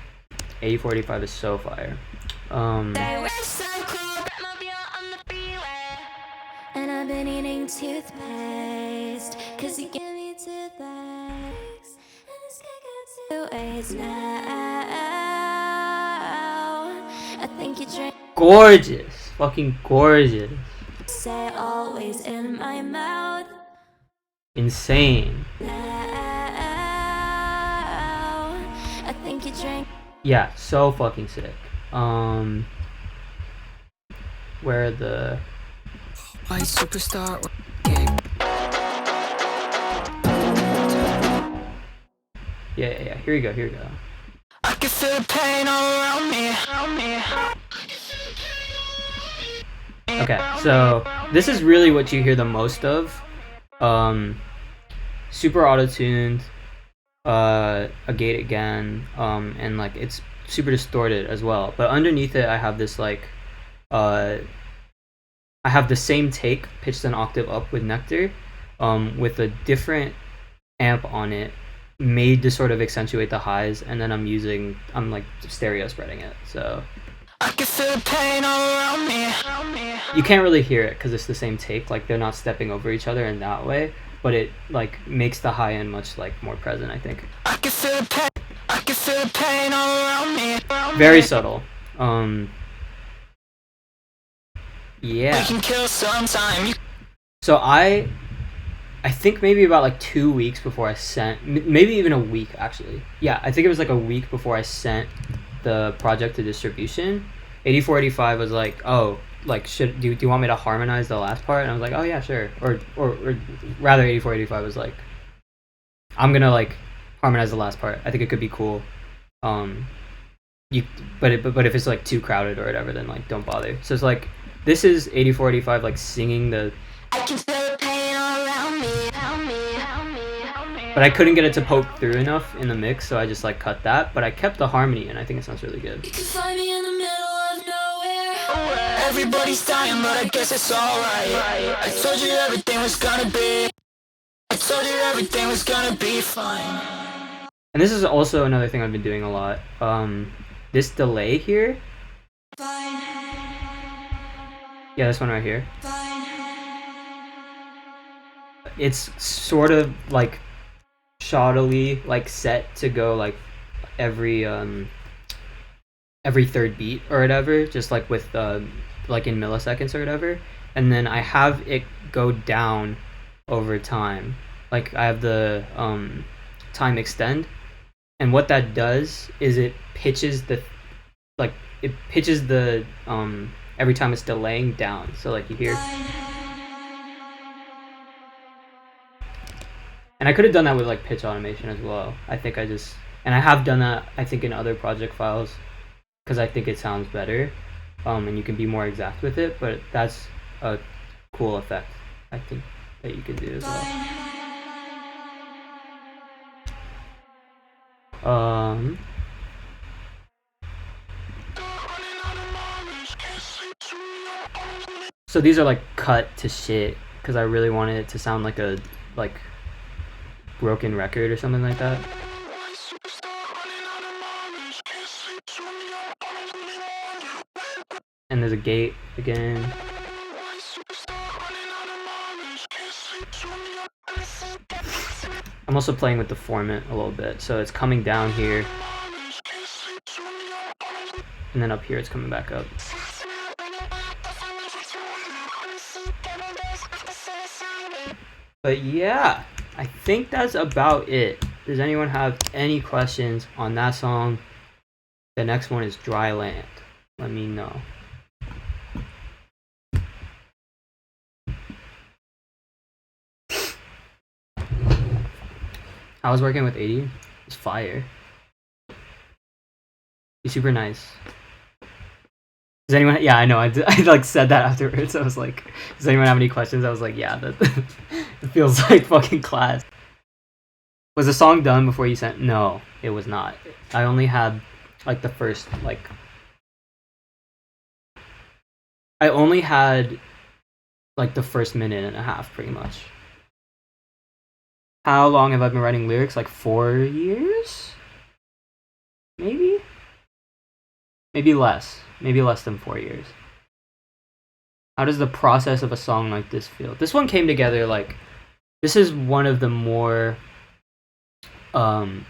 8045 is so fire.
We're so cool, Batmobile on the freeway. And I've been eating toothpaste, cause you give me toothaches. And this guy got 2 ways now. I think you drink.
Gorgeous, fucking gorgeous,
Say always in my mouth.
insane.
Now, I think you drink.
Yeah, so fucking sick. Where are the
White superstar.
yeah. Here we go.
I can feel the pain all around me.
Okay, so this is really what you hear the most of. Super auto-tuned, a gate again, and like it's super distorted as well. But underneath it, I have this like, I have the same take pitched an octave up with Nectar, with a different amp on it, made to sort of accentuate the highs, and then I'm like stereo spreading it. So
I can feel the pain all around me.
you can't really hear it because it's the same take, like they're not stepping over each other in that way, but it like makes the high end much like more present, I think.
I can feel the pain. I can feel the pain all around me.
Very subtle.
We
Yeah.
can kill sometime.
So I think maybe about like 2 weeks before I sent, maybe even a week actually. Yeah, I think it was like a week before I sent the project to distribution. 8485 was like, oh, like do you want me to harmonize the last part? And I was like, oh yeah, sure. Or rather, 8485 was like, I'm gonna like harmonize the last part. I think it could be cool. But if it's like too crowded or whatever, then like don't bother. So it's like, this is 8485 like singing the.
I can feel the pain all around me.
But I couldn't get it to poke through enough in the mix, so I just like cut that. But I kept the harmony, and I think it sounds really good.
You can find me in the middle of nowhere. Everybody's dying, but I guess it's alright. I told you everything was gonna be. I told you everything was gonna be fine.
And this is also another thing I've been doing a lot. This delay here. Yeah, this one right here. It's sort of like shoddily like set to go like every third beat or whatever, just like with like in milliseconds or whatever, and then I have it go down over time. Like I have the time extend, and what that does is it pitches the every time it's delaying down, so like you hear. And I could have done that with like pitch automation as well. I think I just And I have done that, I think, in other project files because I think it sounds better, and you can be more exact with it. But that's a cool effect, I think, that you can do as well. So these are like cut to shit because I really wanted it to sound like a broken record or something like that. And there's a gate again. I'm also playing with the format a little bit, so it's coming down here, and then up here it's coming back up. But yeah, I think that's about it. Does anyone have any questions on that song? The next one is Dry Land. Let me know. I was working with 80. It's fire. He's super nice. Does anyone? Yeah, I know. I like said that afterwards. I was like, does anyone have any questions? I was like, yeah, that it feels like fucking class. Was the song done before you sent? No, it was not. I only had like the first I only had like the first minute and a half, pretty much. How long have I been writing lyrics? Like 4 years? Maybe less. Maybe less than 4 years. How does the process of a song like this feel? This one came together like, this is one of the more fun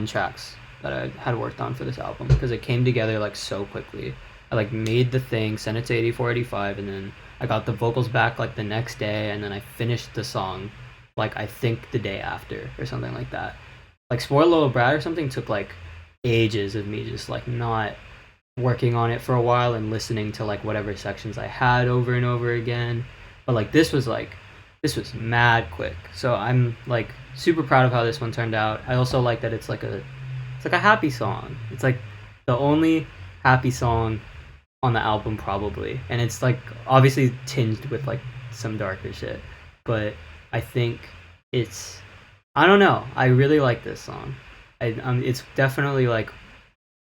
tracks that I had worked on for this album because it came together like so quickly. I like made the thing, sent it to 8485, and then I got the vocals back like the next day, and then I finished the song like I think the day after or something like that. Like Spoiled Little Brat or something took like ages of me just like not working on it for a while and listening to like whatever sections I had over and over again. But like this was mad quick. So I'm like super proud of how this one turned out. I also like that it's like a happy song. It's like the only happy song on the album probably, and it's like obviously tinged with like some darker shit, but I think it's, I don't know, I really like this song. It's definitely like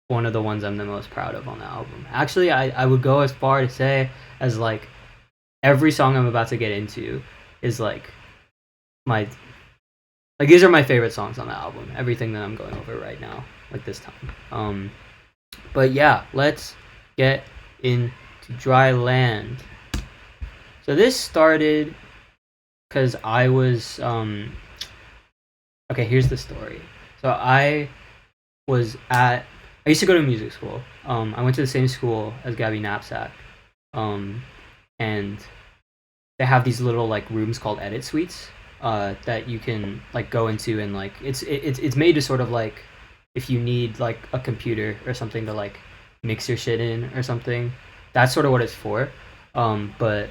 one of the ones I'm the most proud of on the album. Actually, I would go as far to say as like every song I'm about to get into is like my, like these are my favorite songs on the album. Everything that I'm going over right now, like this time. But yeah, let's get into Dry Land. So this started because I was okay, here's the story. So I used to go to music school. I went to the same school as Gabby Knapsack. And they have these little like rooms called edit suites that you can like go into, and like it's made to sort of like if you need like a computer or something to like mix your shit in or something. That's sort of what it's for. But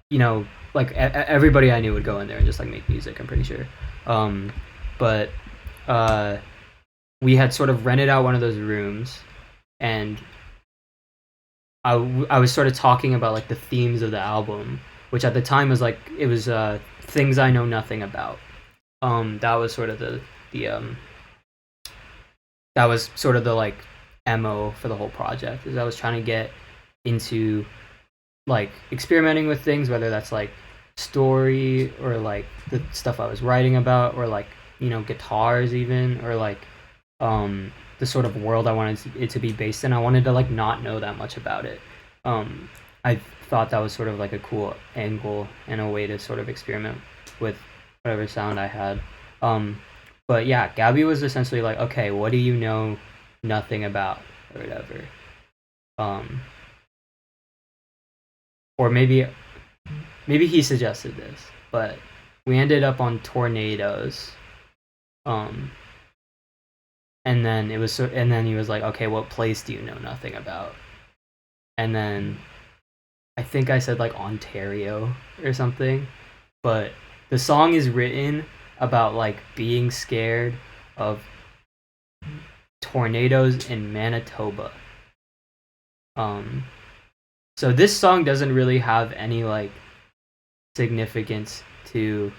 you know, like everybody I knew would go in there and just like make music, I'm pretty sure. But we had sort of rented out one of those rooms, and I was sort of talking about like the themes of the album, which at the time was like, it was things I know nothing about. That was sort of the that was sort of the like MO for the whole project, is I was trying to get into like experimenting with things, whether that's like story or like the stuff I was writing about, or like, you know, guitars even, or like the sort of world I wanted it to be based in. I wanted to like not know that much about it. I thought that was sort of like a cool angle and a way to sort of experiment with whatever sound I had. But yeah, Gabby was essentially like, okay, what do you know nothing about or whatever? Or maybe he suggested this, but we ended up on Tornadoes. And then and then he was like, okay, what place do you know nothing about? And then I think I said like Ontario or something. But the song is written about like being scared of Tornadoes in Manitoba. So this song doesn't really have any like significance to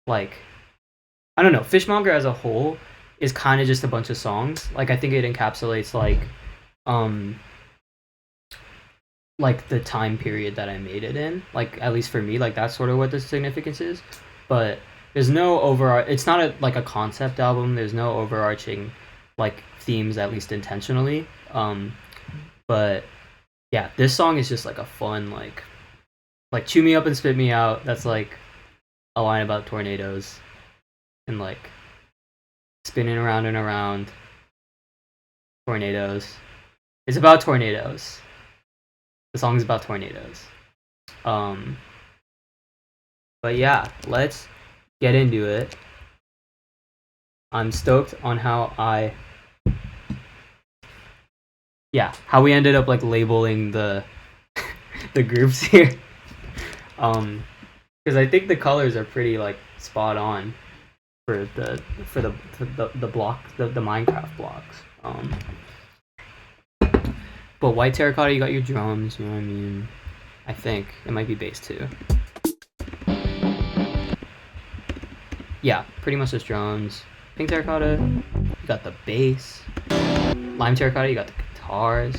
like, I don't know, Fishmonger as a whole is kind of just a bunch of songs. Like I think it encapsulates like the time period that I made it in. Like at least for me, like that's sort of what the significance is. But there's no it's not like a concept album. There's no overarching like themes, at least intentionally. But yeah, this song is just like a fun like chew me up and spit me out. That's like a line about tornadoes and like spinning around and around. Tornadoes. It's about tornadoes. The song is about tornadoes. But yeah, let's get into it. I'm stoked on how how we ended up like labeling the the groups here. Because I think the colors are pretty like spot on for the block, the Minecraft blocks. But white terracotta, you got your drums, you know what I mean? I think it might be bass too. Yeah, pretty much just drums. Pink terracotta, you got the bass. Lime terracotta, you got the guitars.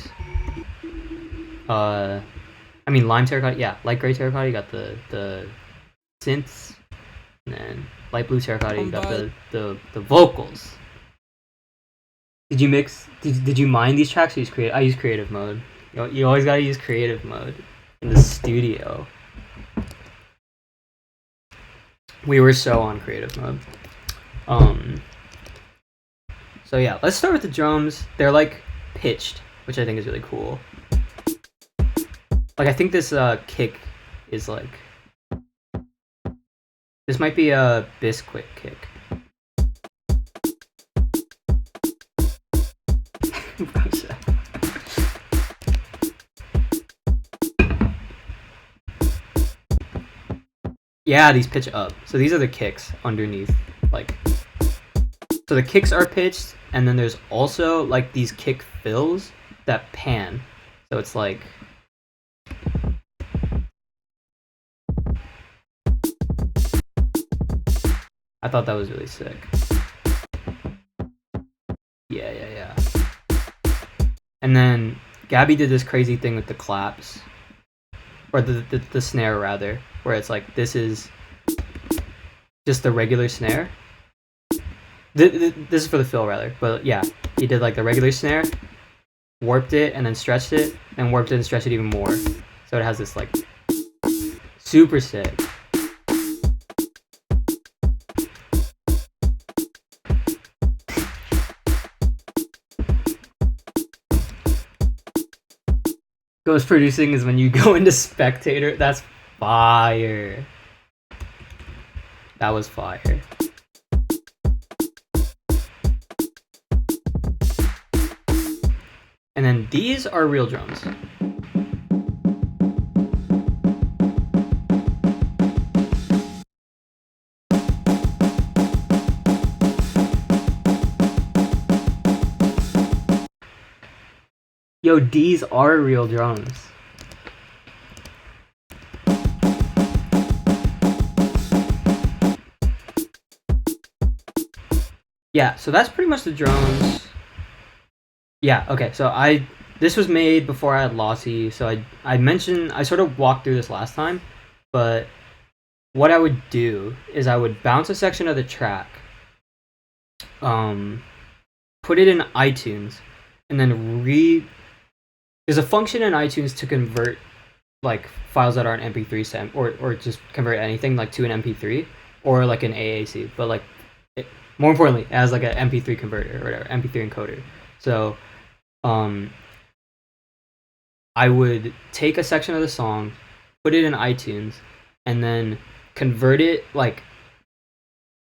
Lime terracotta, yeah. Light gray terracotta, you got the synths. And then light blue terracotta, you got the vocals. Did you mix? Did you mine these tracks or use creative? I use creative mode. You always gotta use creative mode in the studio. We were so on creative mode. So yeah, let's start with the drums. They're like pitched, which I think is really cool. Like I think this kick is like, this might be a Bisquick kick. Yeah, these pitch up. So these are the kicks underneath. Like, so the kicks are pitched, and then there's also like these kick fills that pan. So it's like, I thought that was really sick. Yeah. And then Gabby did this crazy thing with the claps, or the snare rather, where it's like this is just the regular snare. This is for the fill rather, but yeah, he did like the regular snare, warped it and then stretched it, and warped it and stretched it even more. So it has this like super sick. Ghost producing is when you go into spectator. That's fire. That was fire. And then these are real drums. Yo, these are real drums. Yeah, so that's pretty much the drums. Yeah, okay, so this was made before I had Lossy, so I mentioned, I sort of walked through this last time, but what I would do is I would bounce a section of the track, put it in iTunes, and then there's a function in iTunes to convert like files that aren't MP3 or just convert anything like to an MP3 or like an AAC, but like more importantly as like an MP3 converter or whatever, MP3 encoder. So I would take a section of the song, put it in iTunes, and then convert it like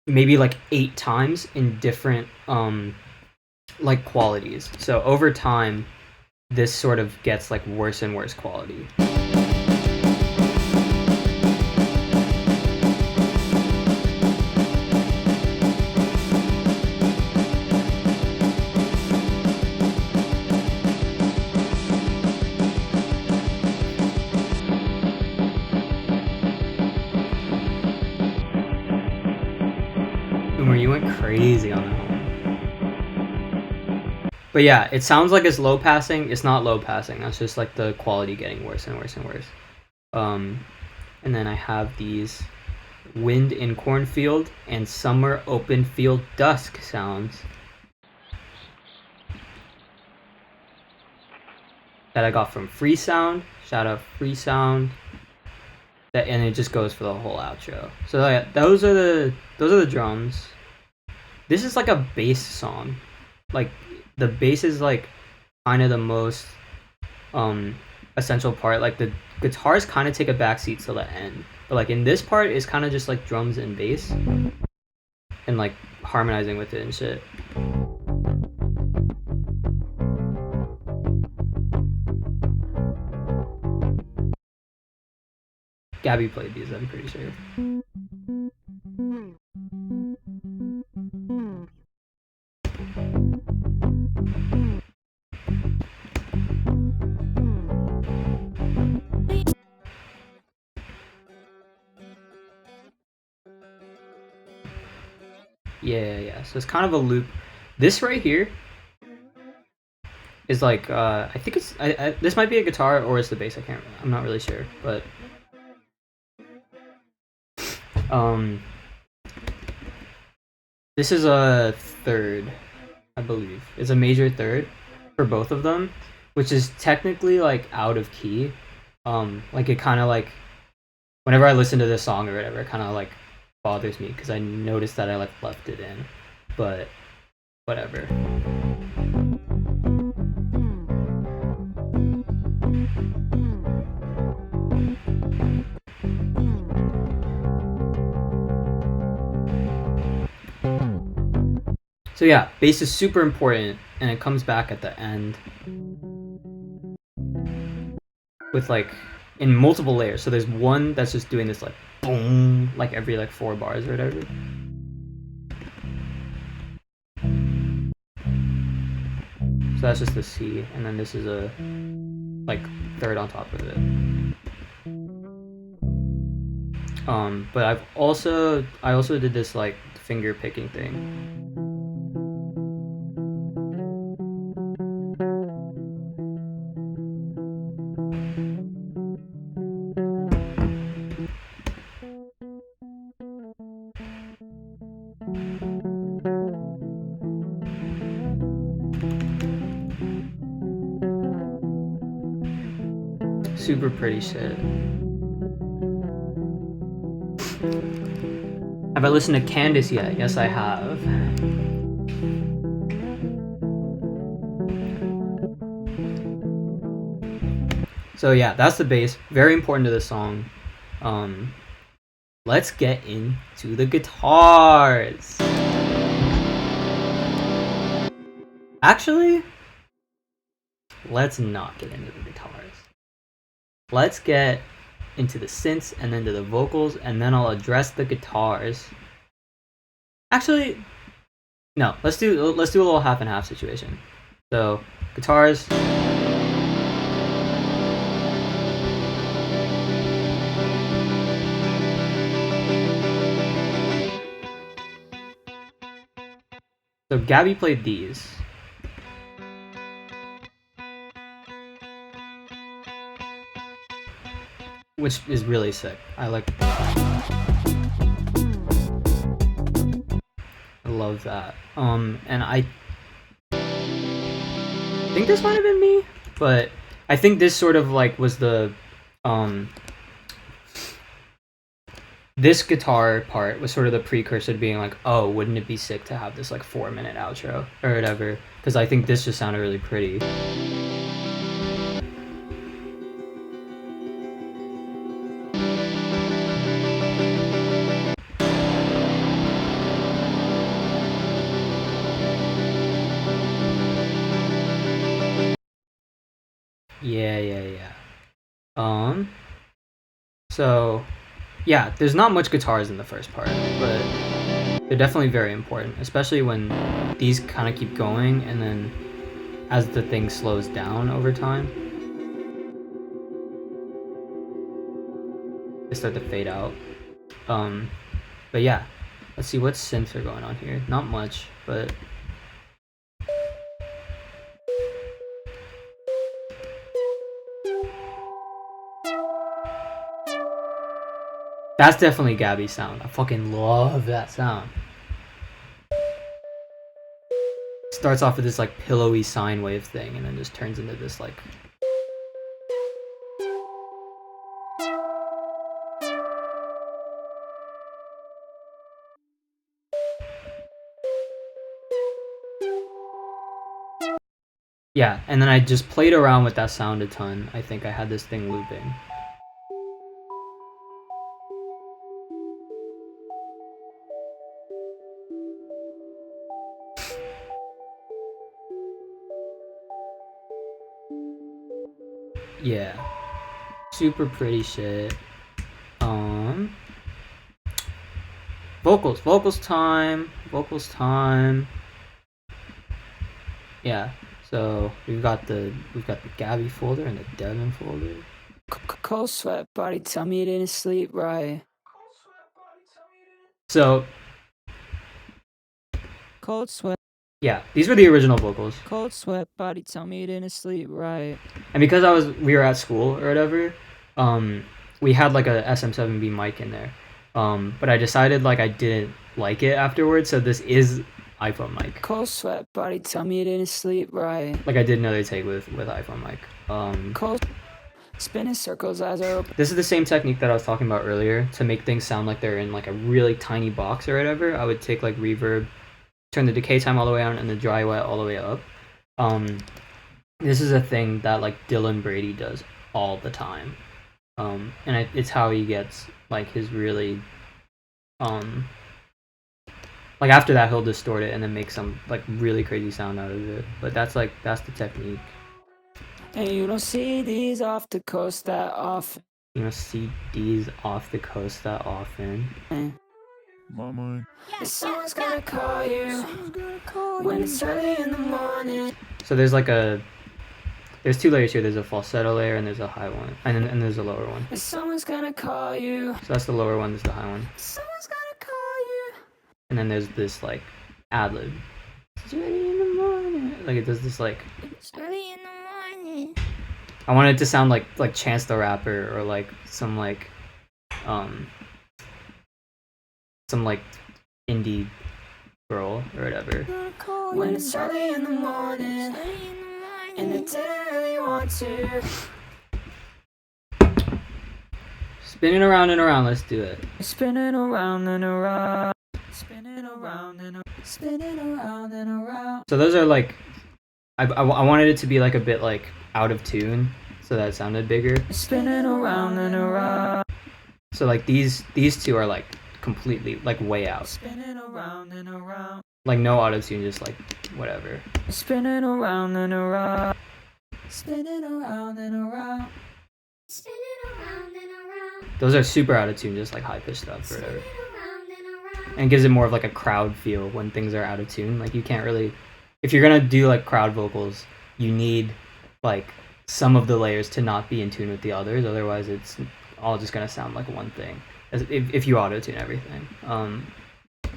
maybe like 8 times in different like qualities. So over time this sort of gets like worse and worse quality. Boomer, you went crazy on that one. But yeah, it sounds like it's low passing. It's not low passing. That's just like the quality getting worse and worse and worse. And then I have these wind in cornfield and summer open field dusk sounds that I got from Free Sound. Shout out Free Sound. That, and it just goes for the whole outro. So yeah, those are the drums. This is like a bass song. Like the bass is like kind of the most essential part. Like the guitars kind of take a backseat till the end. But like in this part, it's kind of just like drums and bass and like harmonizing with it and shit. Gabby played these, I'm pretty sure. Yeah. So it's kind of a loop. This right here is like I think it's this might be a guitar or it's the bass. I'm not really sure, but this is a third, I believe. It's a major third for both of them, which is technically like out of key. Like it kind of like whenever I listen to this song or whatever, it kind of like bothers me because I noticed that I like left it in, but whatever. So yeah, bass is super important, and it comes back at the end with like in multiple layers. So there's one that's just doing this like boom, like every like 4 bars or whatever. So that's just the C, and then this is a like third on top of it. But I also did this like finger picking thing. Super pretty shit. Have I listened to Candace yet? Yes, I have. So yeah, that's the bass. Very important to the song. Let's get into the guitars. Actually, let's not get into the guitars. Let's get into the synths and then to the vocals, and then I'll address the guitars. Actually, no. Let's do a little half and half situation. So guitars. So Gabby played these. Which is really sick. I love that. And I think this might have been me, but I think this sort of like was the this guitar part was sort of the precursor to being like, oh, wouldn't it be sick to have this like 4-minute outro or whatever? Because I think this just sounded really pretty. Yeah. So yeah, there's not much guitars in the first part, but they're definitely very important, especially when these kind of keep going and then as the thing slows down over time, they start to fade out. But yeah, Let's see what synths are going on here. Not much, but that's definitely Gabby's sound. I fucking love that sound. Starts off with this like pillowy sine wave thing and then just turns into this like yeah, and then I just played around with that sound a ton. I think I had this thing looping. Yeah. Super pretty shit. Vocals time. Yeah. So we've got the Gabby folder and the Devin folder.
Cold sweat, body, tell me you didn't sleep right.
So
Cold sweat,
yeah, these were the original vocals.
cold sweat, body, tell me you didn't sleep right.
And because we were at school or whatever, we had like a SM7B mic in there. But I decided like I didn't like it afterwards, so this is iPhone mic.
Cold sweat, body, tell me you didn't sleep right.
Like I did another take with iPhone mic.
Cold, spinning circles, eyes are open.
This is the same technique that I was talking about earlier to make things sound like they're in like a really tiny box or whatever. I would take like reverb, turn the decay time all the way down and the dry wet all the way up. This is a thing that like Dylan Brady does all the time. And it's how he gets like his really like after that he'll distort it and then make some like really crazy sound out of it. But that's the technique.
And you don't see these off the coast that often.
You don't see these off the coast that often.
Mama. Someone's gonna call you when it's early in the morning.
So there's two layers here. There's a falsetto layer and there's a high one, and there's a lower one.
And someone's gonna call you.
So that's the lower one. This is the high one.
Someone's gonna call you.
And then there's this like ad lib. It's early in the morning. Like it does this like.
It's early in the morning.
I want it to sound like Chance the Rapper or like some like indie girl or whatever.
When it's early in the morning. And I didn't really want to.
Spinning around and around. Let's do it.
Spinning around and around. Spinning around and around. Spinning around and around.
So those are like, I wanted it to be like a bit like out of tune, so that it sounded bigger.
Spinning around and around.
So like these two are like completely like way out.
Spinning around and around.
Like no auto tune, just like whatever.
Spinning around and around. Spinning around and around.
Spinning around and around.
Those are super out of tune, just like high pitched stuff or whatever.
Around and around.
And it gives it more of like a crowd feel when things are out of tune. Like you can't really, if you're gonna do like crowd vocals, you need like some of the layers to not be in tune with the others. Otherwise, it's all just gonna sound like one thing. If you auto tune everything.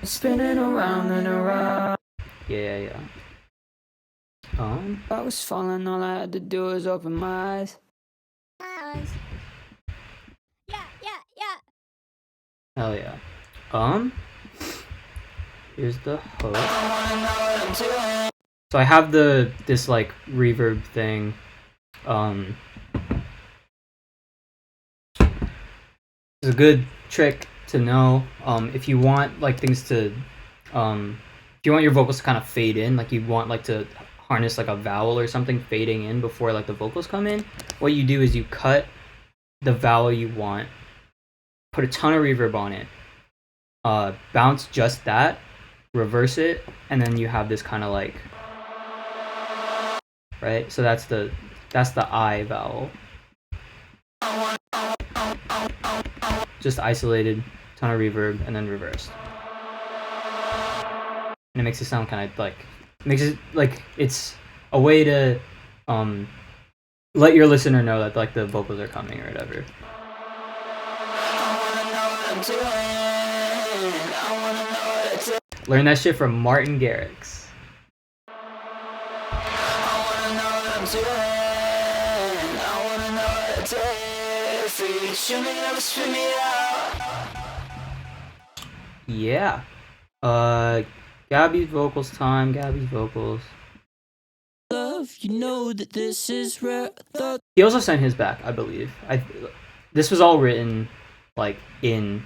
Spinning around and around.
Yeah.
I was falling, all I had to do was open my eyes.
Yeah.
Hell yeah. Here's the hook. So I have this like reverb thing. It's a good trick to know. If you want like things to, if you want your vocals to kind of fade in, like you want like to harness like a vowel or something fading in before like the vocals come in, what you do is you cut the vowel you want, put a ton of reverb on it, bounce just that, reverse it, and then you have this kind of like, right? So that's the I vowel. Just isolated, ton of reverb, and then reversed. And it makes it sound kind of like, makes it like it's a way to let your listener know that like the vocals are coming or whatever.
I wanna know what it takes.
Learn that shit from Martin Garrix.
I wanna know what I'm doing. I wanna know what it takes. Free, shoot me, never spit me out.
Yeah. Gabby's vocals time. Gabby's vocals.
Love, you know that this is rare.
He also sent his back, I believe. This was all written like in.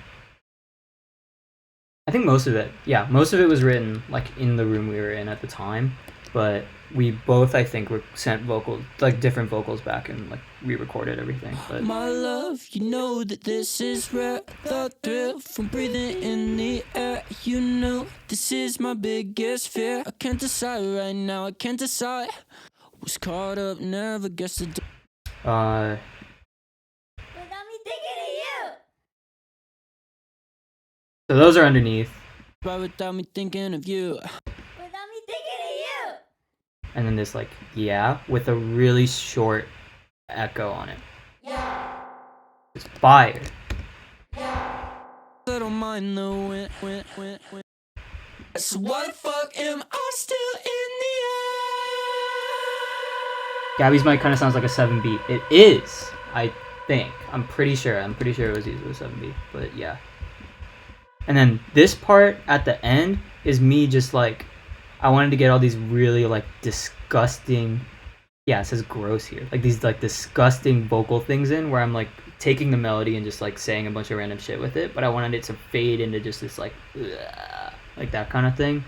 I think most of it. Yeah, most of it was written like in the room we were in at the time. But we both, I think, were sent vocals, like different vocals back, and like re-recorded everything. But
My love, you know that this is rare. The thrill from breathing in the air. You know this is my biggest fear. I can't decide right now. I can't decide. Was caught up, never guessed it.
uh,
Without me thinking of you.
so those are underneath,
Right without me thinking of you.
Without me thinking of you.
and then this like yeah with a really short echo on it.
Yeah.
It's fire.
Yeah.
I don't mind the win. So why the fuck am I still in the air?
Gabby's mic kind of sounds like a 7-beat. It is, I think. I'm pretty sure it was used with a 7-beat, but yeah. And then this part at the end is me just like, I wanted to get all these really like disgusting, yeah, it says gross here, like these like disgusting vocal things in where I'm like taking the melody and just like saying a bunch of random shit with it, but I wanted it to fade into just this like that kind of thing.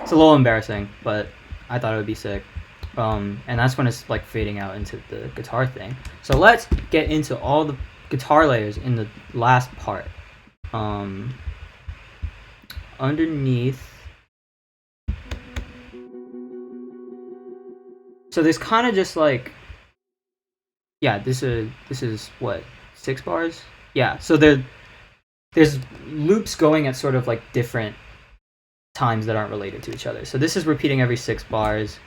It's a little embarrassing, but I thought it would be sick. And that's when it's like fading out into the guitar thing. So let's get into all the guitar layers in the last part. Underneath. So there's kind of just like, yeah, this is what, 6 bars? Yeah, so there's loops going at sort of like different times that aren't related to each other. So this is repeating every 6 bars.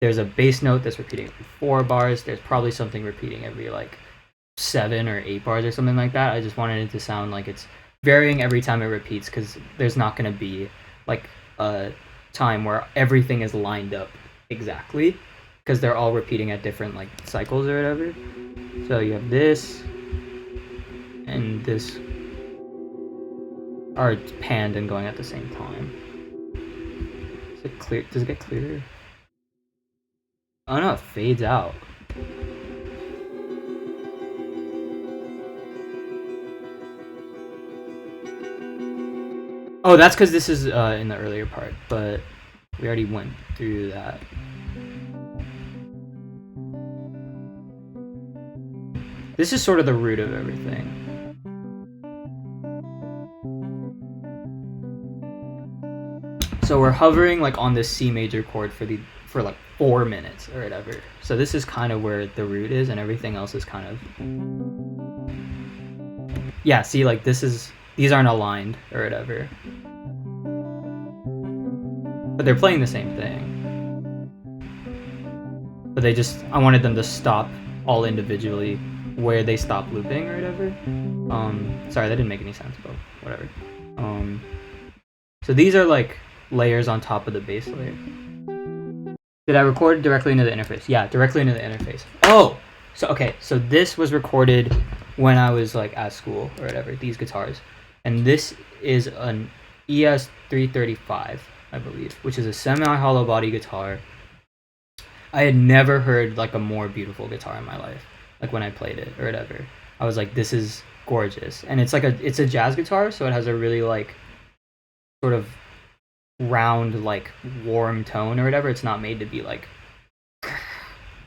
There's a bass note that's repeating every 4 bars. There's probably something repeating every like 7 or 8 bars or something like that. I just wanted it to sound like it's varying every time it repeats, because there's not going to be like a time where everything is lined up exactly, because they're all repeating at different like cycles or whatever. So you have this and this are panned and going at the same time. Is it clear? Does it get clearer? Oh no, it fades out. Oh, that's because this is in the earlier part, but we already went through that. This is sort of the root of everything. So we're hovering like on this C major chord for like 4 minutes or whatever. So this is kind of where the root is, and everything else is kind of, yeah, see, like these aren't aligned or whatever. But they're playing the same thing. But I wanted them to stop all individually where they stop looping or whatever. Sorry, that didn't make any sense, but whatever. So these are like layers on top of the bass layer. Did I record directly into the interface? Yeah, directly into the interface. Oh! So, okay, so this was recorded when I was like at school or whatever, these guitars. And this is an ES335, I believe, which is a semi-hollow body guitar. I had never heard like a more beautiful guitar in my life. Like when I played it or whatever, I was like, this is gorgeous. And it's a jazz guitar, so it has a really like sort of round, like warm tone or whatever. It's not made to be like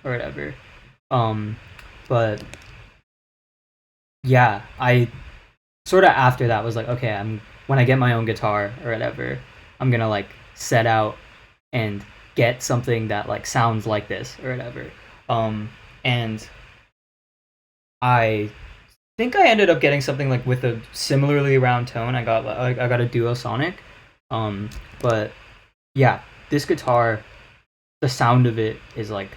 or whatever. But yeah, I sort of after that was like, okay, when I get my own guitar or whatever, I'm gonna like set out and get something that like sounds like this or whatever. And I think I ended up getting something like with a similarly round tone. I got a Duo Sonic, But yeah, this guitar, the sound of it is like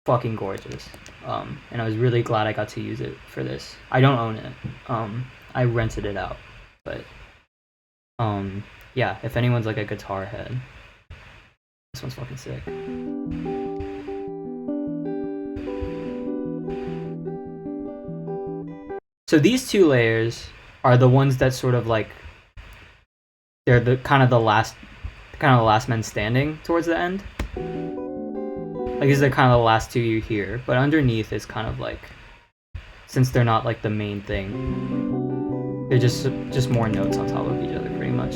fucking gorgeous. And I was really glad I got to use it for this. I don't own it. I rented it out. But yeah, if anyone's like a guitar head, this one's fucking sick. So these two layers are the ones that sort of like they're the kind of the last men standing towards the end. Like these are kind of the last two you hear, but underneath is kind of like, since they're not like the main thing, they're just more notes on top of each other pretty much.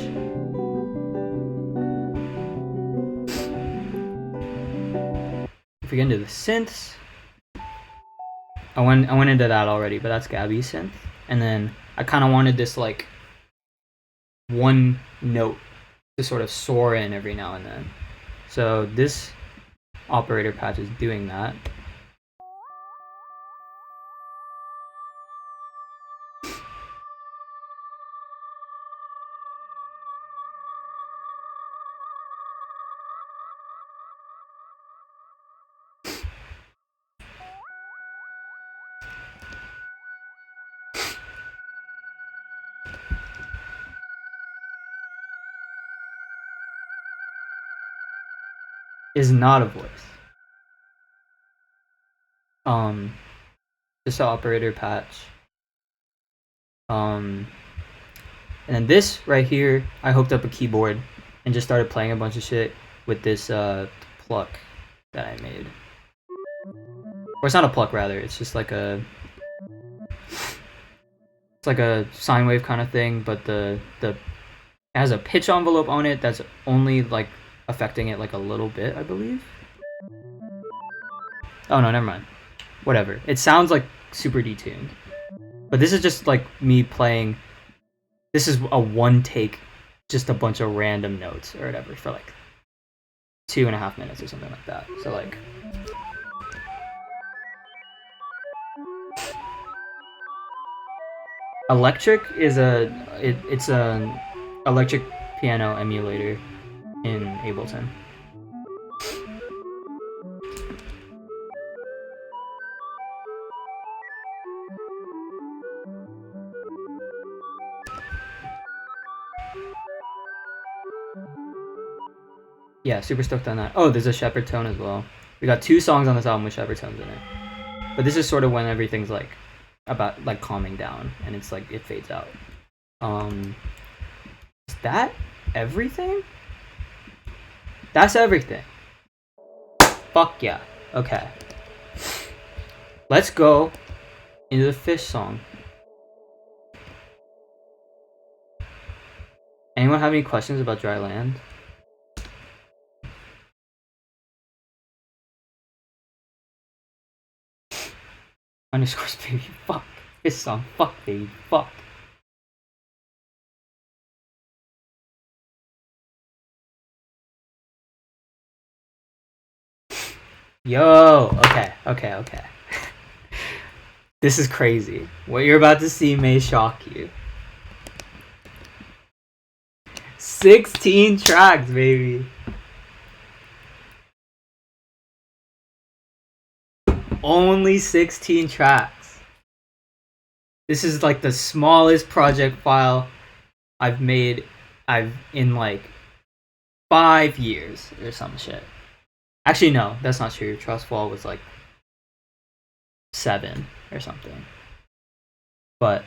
If we get into the synths, I went into that already, but that's Gabby's synth. And then I kind of wanted this like one note to sort of soar in every now and then. So this operator patch is doing that. Is not a voice. Just an operator patch. And then this right here, I hooked up a keyboard and just started playing a bunch of shit with this pluck that I made. Or it's not a pluck, rather. It's just like a sine wave kind of thing, but it has a pitch envelope on it that's only like affecting it like a little bit, I believe. Oh no, never mind. Whatever. It sounds like super detuned. But this is just like me playing. This is a one take, just a bunch of random notes or whatever for like 2.5 minutes or something like that. So like. Electric is it's an electric piano emulator in Ableton. Yeah, super stoked on that. Oh, there's a shepherd tone as well. We got 2 songs on this album with shepherd tones in it. But this is sort of when everything's like about like calming down and it's like it fades out. Is that everything? That's everything. Fuck yeah. Okay. Let's go into the fish song. Anyone have any questions about Dry Land? Underscores baby fuck. This song fuck baby fuck. Yo, okay. This is crazy. What you're about to see may shock you. 16 tracks, baby. Only 16 tracks. This is like the smallest project file I've made in like 5 years or some shit. Actually, no, that's not true. Trustfall was like 7 or something. But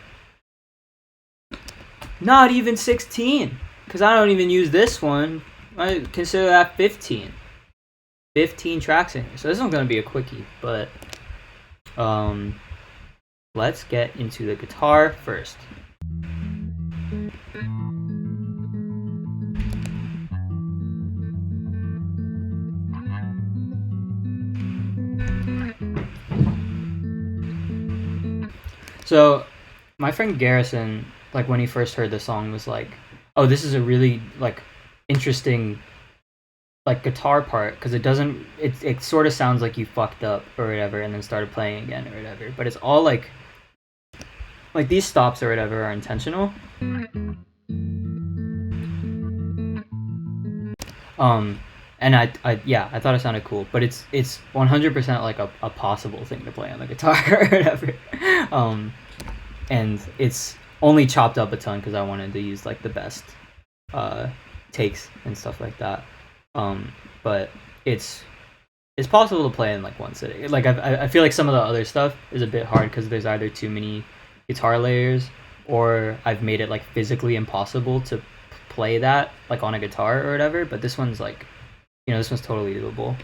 not even 16, because I don't even use this one. I consider that 15. 15 tracks in here. So this one's gonna be a quickie, but let's get into the guitar first. So my friend Garrison, like when he first heard the song, was like, oh, this is a really like interesting like guitar part, because it sort of sounds like you fucked up or whatever and then started playing again or whatever, but it's all like these stops or whatever are intentional. And I thought it sounded cool, but it's 100% like a possible thing to play on the guitar or whatever. And it's only chopped up a ton because I wanted to use like the best takes and stuff like that. But it's possible to play in like one sitting. Like I feel like some of the other stuff is a bit hard because there's either too many guitar layers or I've made it like physically impossible to play that like on a guitar or whatever. But this one's like, you know, this one's totally doable.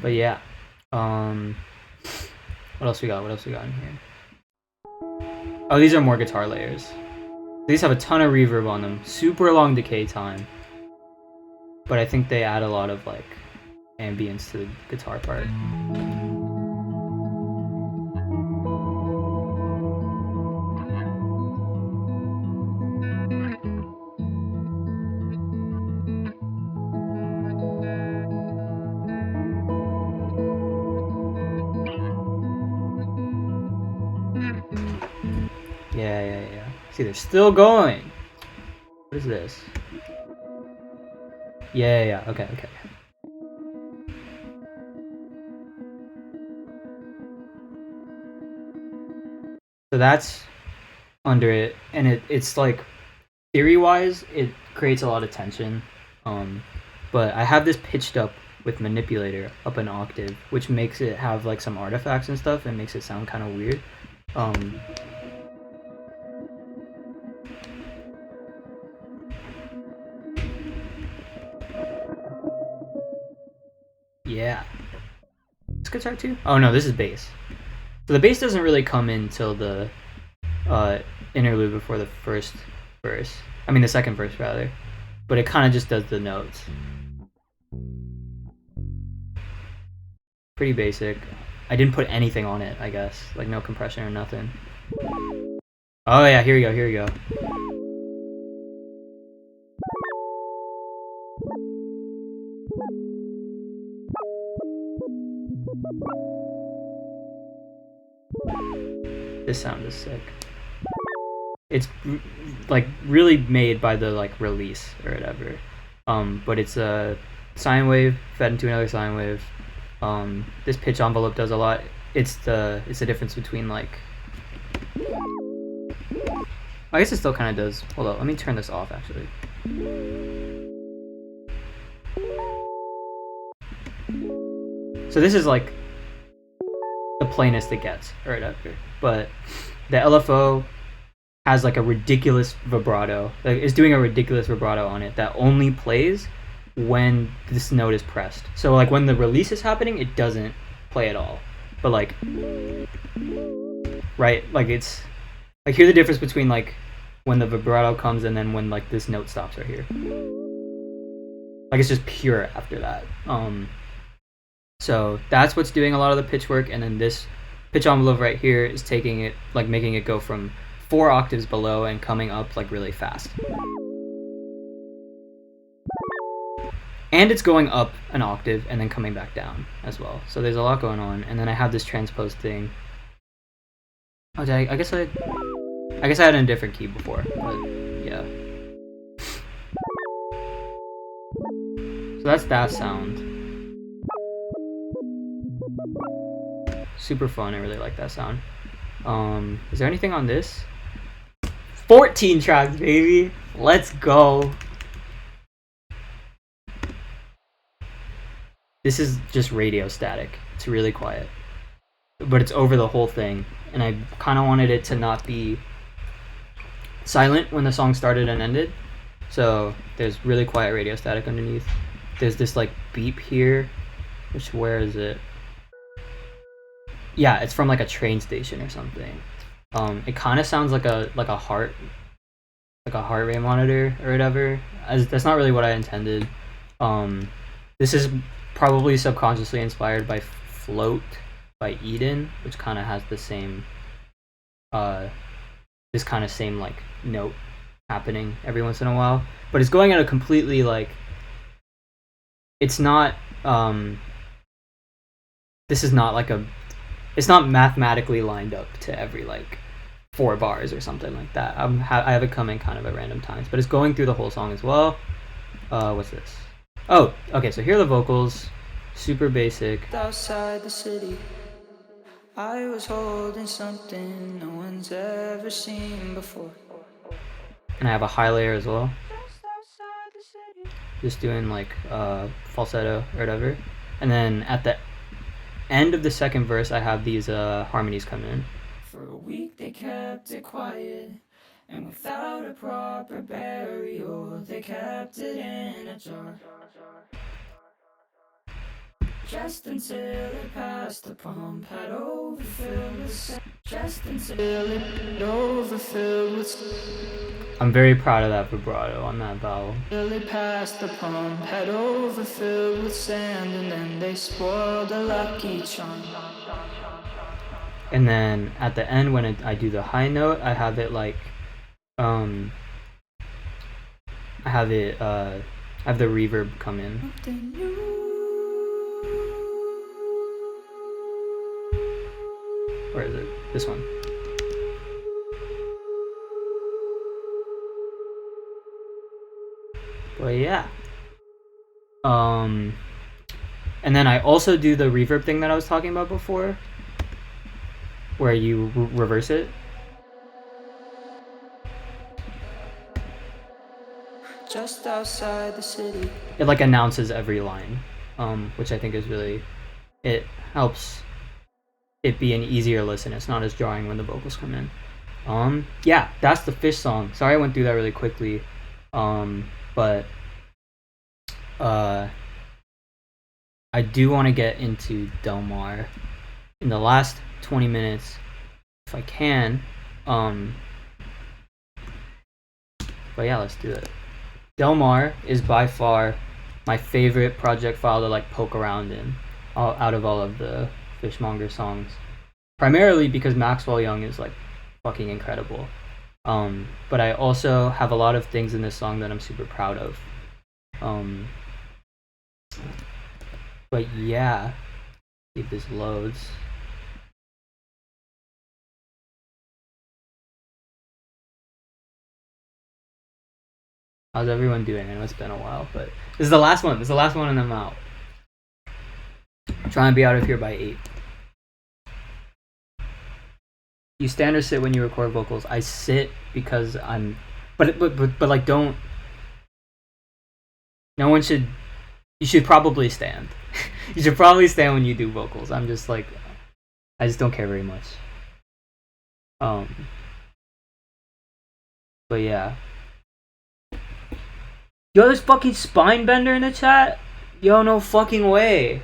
But yeah, what else we got? What else we got in here? Oh, these are more guitar layers. These have a ton of reverb on them, super long decay time, but I think they add a lot of like ambience to the guitar part. Yeah. See, they're still going. What is this? Yeah. Okay. So that's under it, and it's like theory-wise, it creates a lot of tension. But I have this pitched up with manipulator up an octave, which makes it have like some artifacts and stuff, and makes it sound kind of weird. Yeah. It's guitar too? Oh no, this is bass. So the bass doesn't really come in till the interlude before the first verse. I mean the second verse rather. But it kind of just does the notes. Pretty basic. I didn't put anything on it, I guess. Like no compression or nothing. Oh yeah, here we go. This sound is sick. It's like really made by the like release or whatever. But it's a sine wave fed into another sine wave. This pitch envelope does a lot. It's the difference between like, I guess it still kind of does. Hold on, let me turn this off actually. So this is like the plainest it gets or whatever. But the LFO has like a ridiculous vibrato. Like, it's doing a ridiculous vibrato on it that only plays when this note is pressed. So like when the release is happening, it doesn't play at all. But like, right, like it's like, hear the difference between like when the vibrato comes and then when like this note stops right here. Like it's just pure after that. So that's what's doing a lot of the pitch work, and then this pitch envelope right here is taking it, like making it go from 4 octaves below and coming up like really fast. And it's going up an octave and then coming back down as well. So there's a lot going on. And then I have this transposed thing. Oh, I guess I had it in a different key before, but yeah. So that's that sound. Super fun. I really like that sound. Is there anything on this? 14 tracks, baby. Let's go. This is just radio static. It's really quiet, but it's over the whole thing, and I kind of wanted it to not be silent when the song started and ended. So there's really quiet radio static underneath. There's this like beep here, which, where is it? Yeah, it's from like a train station or something. It kind of sounds like a heart rate monitor or whatever. That's not really what I intended. This is probably subconsciously inspired by Float by Eden, which kind of has the same this kind of same like note happening every once in a while, but it's going at a completely like, it's not this is not like a, it's not mathematically lined up to every like 4 bars or something like that. I have it coming kind of at random times, but it's going through the whole song as well. What's this? Oh, okay, so here are the vocals. Super basic.
Outside the city, I was holding something no one's ever seen before.
And I have a high layer as well. Just doing like falsetto or whatever. And then at the end of the second verse, I have these harmonies come in.
For a week they kept it quiet, and without a proper burial, they kept it in a jar. Just until it passed the pump, had overfilled with just until it overfilled with.
I'm very proud of that vibrato on that vowel.
Till it passed the pump, had overfilled with sand, and then they spoiled a lucky charm.
And then at the end, when I do the high note, I have it like, I have the reverb come in. Where is it? This one. But yeah. And then I also do the reverb thing that I was talking about before, where you reverse it.
Just outside the city.
It like announces every line, which I think is really, it helps it be an easier listen. It's not as jarring when the vocals come in. Yeah, that's the Fish song. Sorry I went through that really quickly, but I do want to get into Del Mar in the last 20 minutes if I can. But yeah, let's do it. Del Mar is by far my favorite project file to like poke around in out of all of the Fishmonger songs, primarily because Maxwell Young is like fucking incredible, but I also have a lot of things in this song that I'm super proud of, but yeah, see if this loads. How's everyone doing? I know it's been a while, but this is the last one. This is the last one and I'm out. I'm trying to be out of here by 8. You stand or sit when you record vocals? I sit because I'm, but like don't. No one should. You should probably stand. You should probably stand when you do vocals. I'm just like, I just don't care very much. But yeah. Yo, there's fucking Spinebender in the chat? Yo, no fucking way.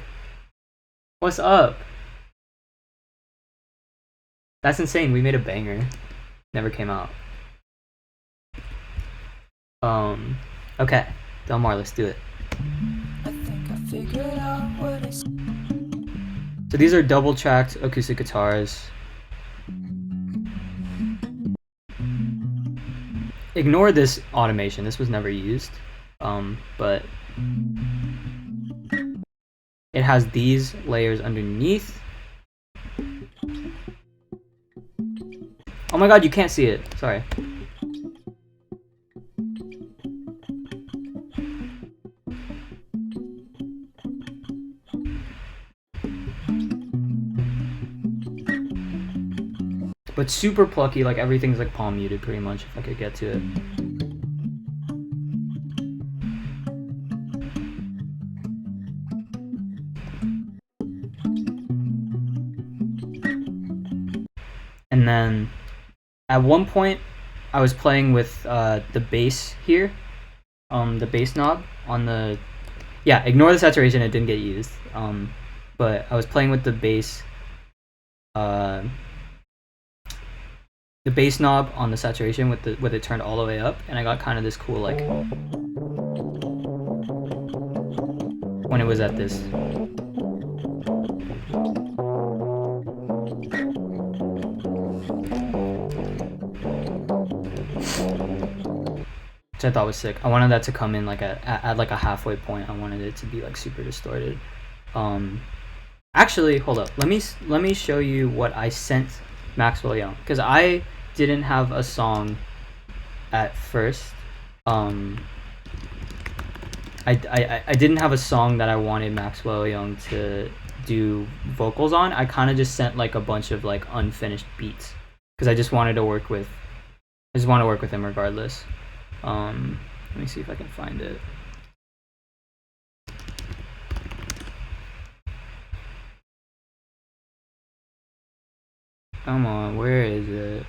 What's up? That's insane. We made a banger. Never came out. Okay. Del Mar, let's do it.
I think I figured out what it's.
So these are double tracked acoustic guitars. Ignore this automation. This was never used. But it has these layers underneath. Oh my god, you can't see it. Sorry. But super plucky, like everything's like palm muted pretty much if I could get to it. And then at one point I was playing with the bass here, the bass knob on the, yeah, ignore the saturation, it didn't get used, but I was playing with the bass knob on the saturation with it turned all the way up, and I got kind of this cool like when it was at this. which I thought was sick. I wanted that to come in like at like a halfway point. I wanted it to be like super distorted. Actually, hold up. Let me show you what I sent Maxwell Young, because I didn't have a song at first. I didn't have a song that I wanted Maxwell Young to do vocals on. I kind of just sent like a bunch of like unfinished beats because I just wanted to work with. I just want to work with him regardless. Let me see if I can find it. Come on, where is it?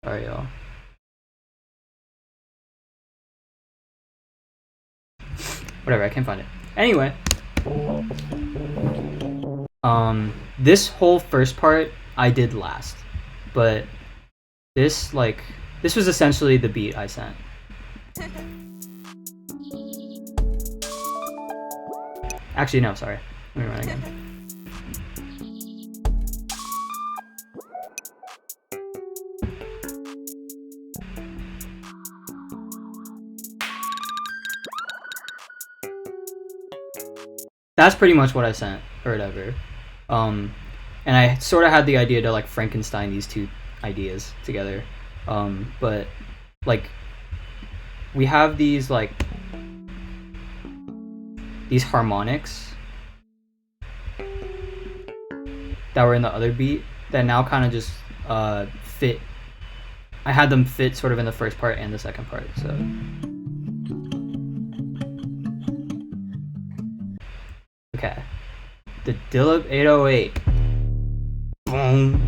Sorry, y'all. Whatever, I can't find it. Anyway, this whole first part I did last, but this was essentially the beat I sent. Actually, no, sorry. Let me run again. That's pretty much what I sent, or whatever. And I sort of had the idea to like Frankenstein these two ideas together. But like we have these like these harmonics that were in the other beat that now kind of just fit. I had them fit sort of in the first part and the second part, so. Okay. The Dillip 808. Boom.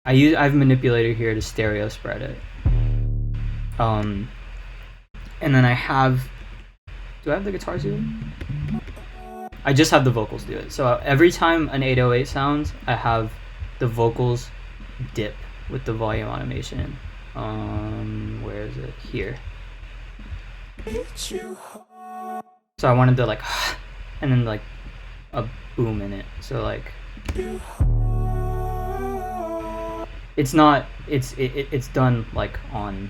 I have a manipulator here to stereo spread it. And then I have. Do I have the guitars do it? I just have the vocals do it. So every time an 808 sounds, I have the vocals dip with the volume automation. Where is it? Here. So I wanted to like, and then like a boom in it. So like, it's not. It's done like on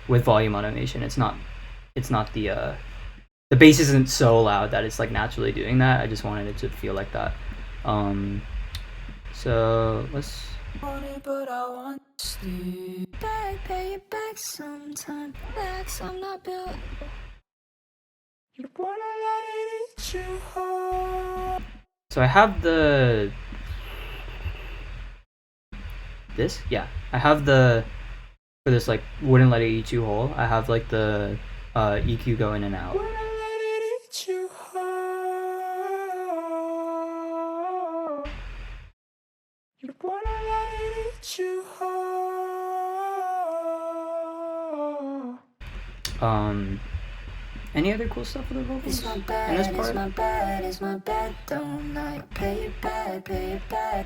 with volume automation. It's not the bass isn't so loud that it's like naturally doing that. I just wanted it to feel like that. So let's.
But I want to sleep. Pay it back sometime. Relax, I'm not built. You wanna let it eat you whole.
So I have the. This? Yeah. I have the. For this, like, wouldn't let it eat you whole. I have, like, the EQ go in and out.
Wouldn't let it eat you whole. You wanna let it eat you whole.
Any other cool stuff with the vocals
It's my
in
bad,
this
it's
part?
my bad, it's my bad. Don't like pay it back, pay it back.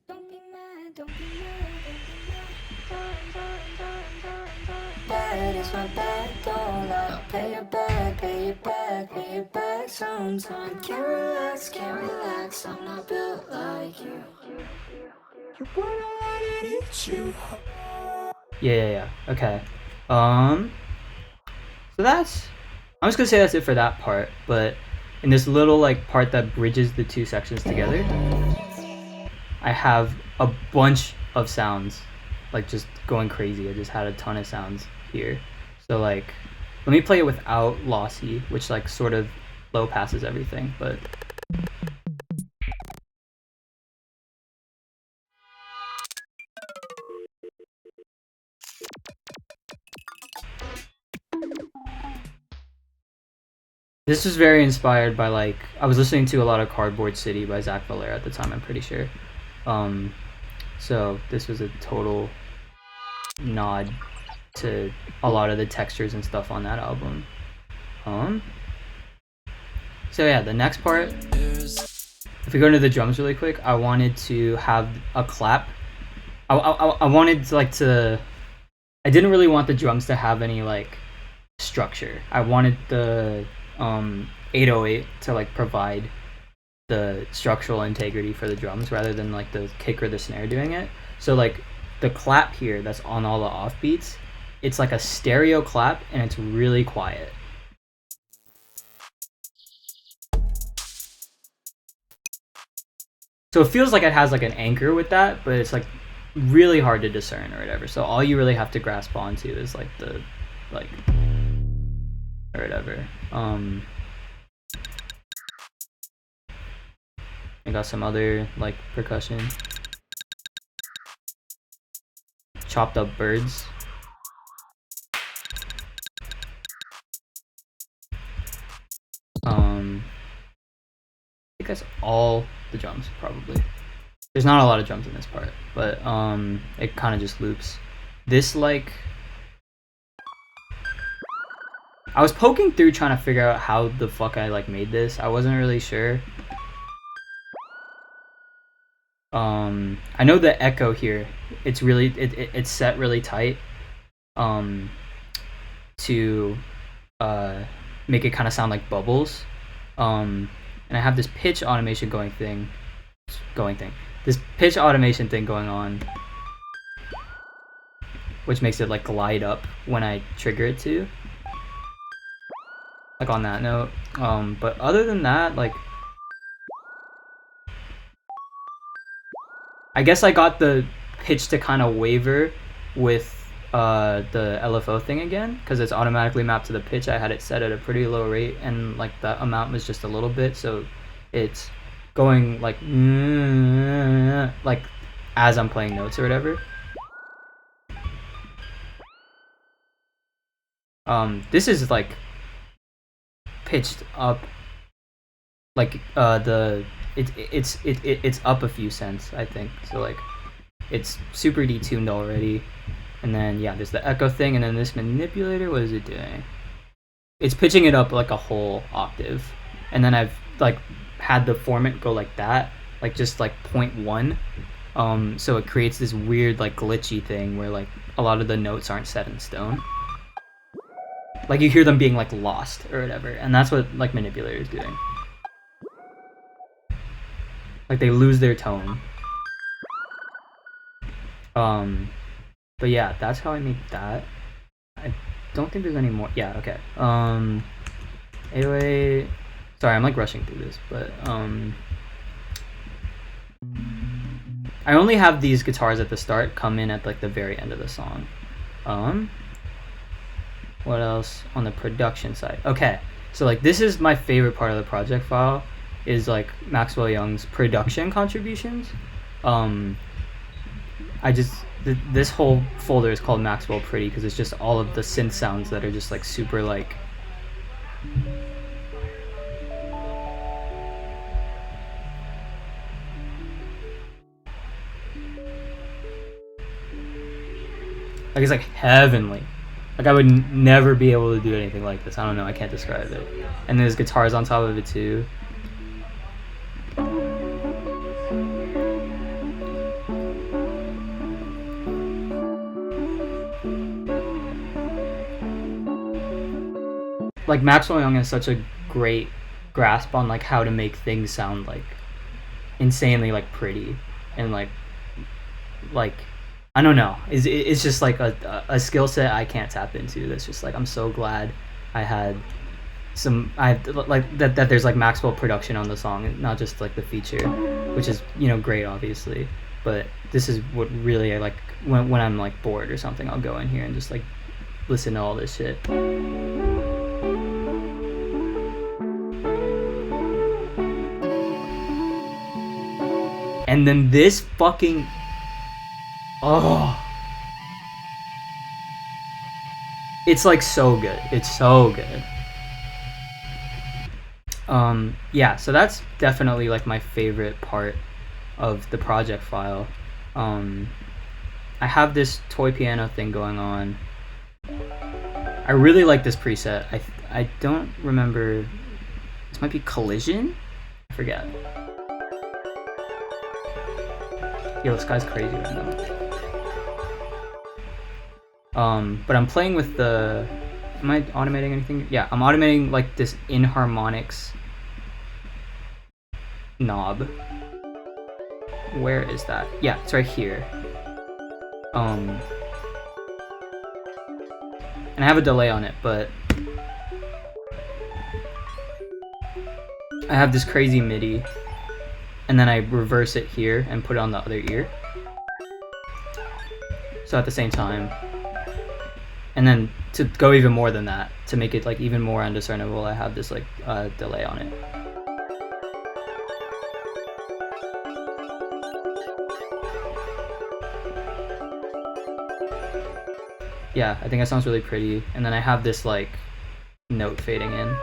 Don't be mad, don't be mad, bad, it's my bad. Don't like pay it back, pay it back, pay it back sometime. Can't relax, I'm not built like you. You wanna let it eat you.
Yeah. Okay. So that's. I'm just gonna say that's it for that part. But in this little like part that bridges the two sections together, I have a bunch of sounds, like just going crazy. I just had a ton of sounds here. So like, let me play it without lossy, which like sort of low passes everything, but. This was very inspired by like I was listening to a lot of Cardboard City by Zach Valera at the time, I'm pretty sure. So this was a total nod to a lot of the textures and stuff on that album. So yeah, the next part, if we go into the drums really quick, I wanted to have a clap. I wanted to I didn't really want the drums to have any like structure. I wanted the 808 to like provide the structural integrity for the drums rather than like the kick or the snare doing it. So like the clap here that's on all the offbeats, it's like a stereo clap and it's really quiet. So it feels like it has like an anchor with that, but it's like really hard to discern or whatever. So all you really have to grasp onto is like the like or whatever. I got some other like percussion. Chopped up birds. I think that's all the drums probably. There's not a lot of drums in this part, but it kind of just loops. This like I was poking through trying to figure out how the fuck I like made this. I wasn't really sure. I know the echo here. It's really it's set really tight to make it kind of sound like bubbles. And I have this pitch automation this pitch automation thing going on, which makes it like glide up when I trigger it to, like on that note. But other than that, like I guess I got the pitch to kind of waver with the LFO thing again, because it's automatically mapped to the pitch. I had it set at a pretty low rate, and like the amount was just a little bit, so it's going like as I'm playing notes or whatever. This is like pitched up, like it's up a few cents, I think. So like it's super detuned already. And then yeah, there's the echo thing, and then this manipulator, what is it doing? It's pitching it up like a whole octave. And then I've like had the formant go like that, like just like 0.1. So it creates this weird like glitchy thing where like a lot of the notes aren't set in stone. Like you hear them being like lost or whatever, and that's what like manipulator is doing. Like they lose their tone. But yeah, that's how I made that. I don't think there's any more. Yeah, okay. Anyway, sorry, I'm like rushing through this, but I only have these guitars at the start come in at like the very end of the song. What else on the production side? Okay, so like this is my favorite part of the project file, is like Maxwell Young's production contributions. This whole folder is called Maxwell Pretty because it's just all of the synth sounds that are just like super like it's like heavenly. Like I would never be able to do anything like this. I don't know, I can't describe it. And there's guitars on top of it too. Like Maxwell Young has such a great grasp on like how to make things sound like insanely like pretty and like I don't know. It's just like a skill set I can't tap into. That's just like I'm so glad I had like that there's like Maxwell production on the song and not just like the feature, which is, you know, great obviously. But this is what really I like when I'm like bored or something. I'll go in here and just like listen to all this shit. And then this fucking it's like so good. It's so good. Yeah, so that's definitely like my favorite part of the project file. I have this toy piano thing going on. I really like this preset. I don't remember. This might be Collision? I forget. Yo, this guy's crazy right now. But I'm playing with the... Am I automating anything? Yeah, I'm automating like this inharmonics knob. Where is that? Yeah, it's right here. And I have a delay on it, but I have this crazy MIDI, and then I reverse it here and put it on the other ear. So at the same time, and then to go even more than that, to make it like even more undiscernible, I have this like delay on it. Yeah, I think that sounds really pretty. And then I have this like note fading in.